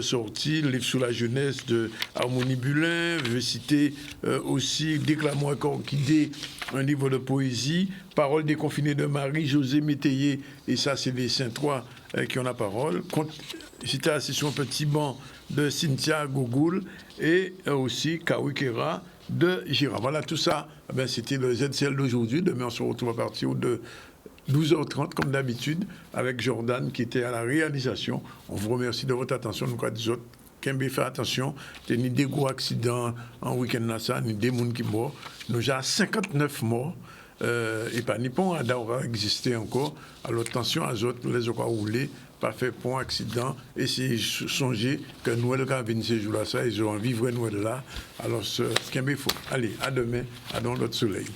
sortis, le livre sur la jeunesse de Harmonie Bulin, je vais citer aussi Déclame-moi Orchidée, un livre de poésie, Paroles déconfinées de Marie-Josée Métayer, et ça c'est les Saint-Trois qui ont la parole. J'étais assis sur un petit banc de Cynthia Gougoul et aussi Kawikera de Gira. Voilà, tout ça, c'était le ZCL d'aujourd'hui. Demain, on se retrouve à partir de 12h30, comme d'habitude, avec Jordan qui était à la réalisation. On vous remercie de votre attention. Nous, quoi des autres, Kembe, fait attention. Il y a ni des gros accidents en week-end, là, ça, ni des gens qui morts. Nous avons 59 morts. Et pas ni pont d'avoir existé encore. Alors, attention à autres, les autres roulés. Pas fait pour accident, et c'est songer que Noël quand vient ces jours-là, ça, ils ont vivre Noël là. Alors, ce qu'il faut. Allez, à demain, à dans notre soleil.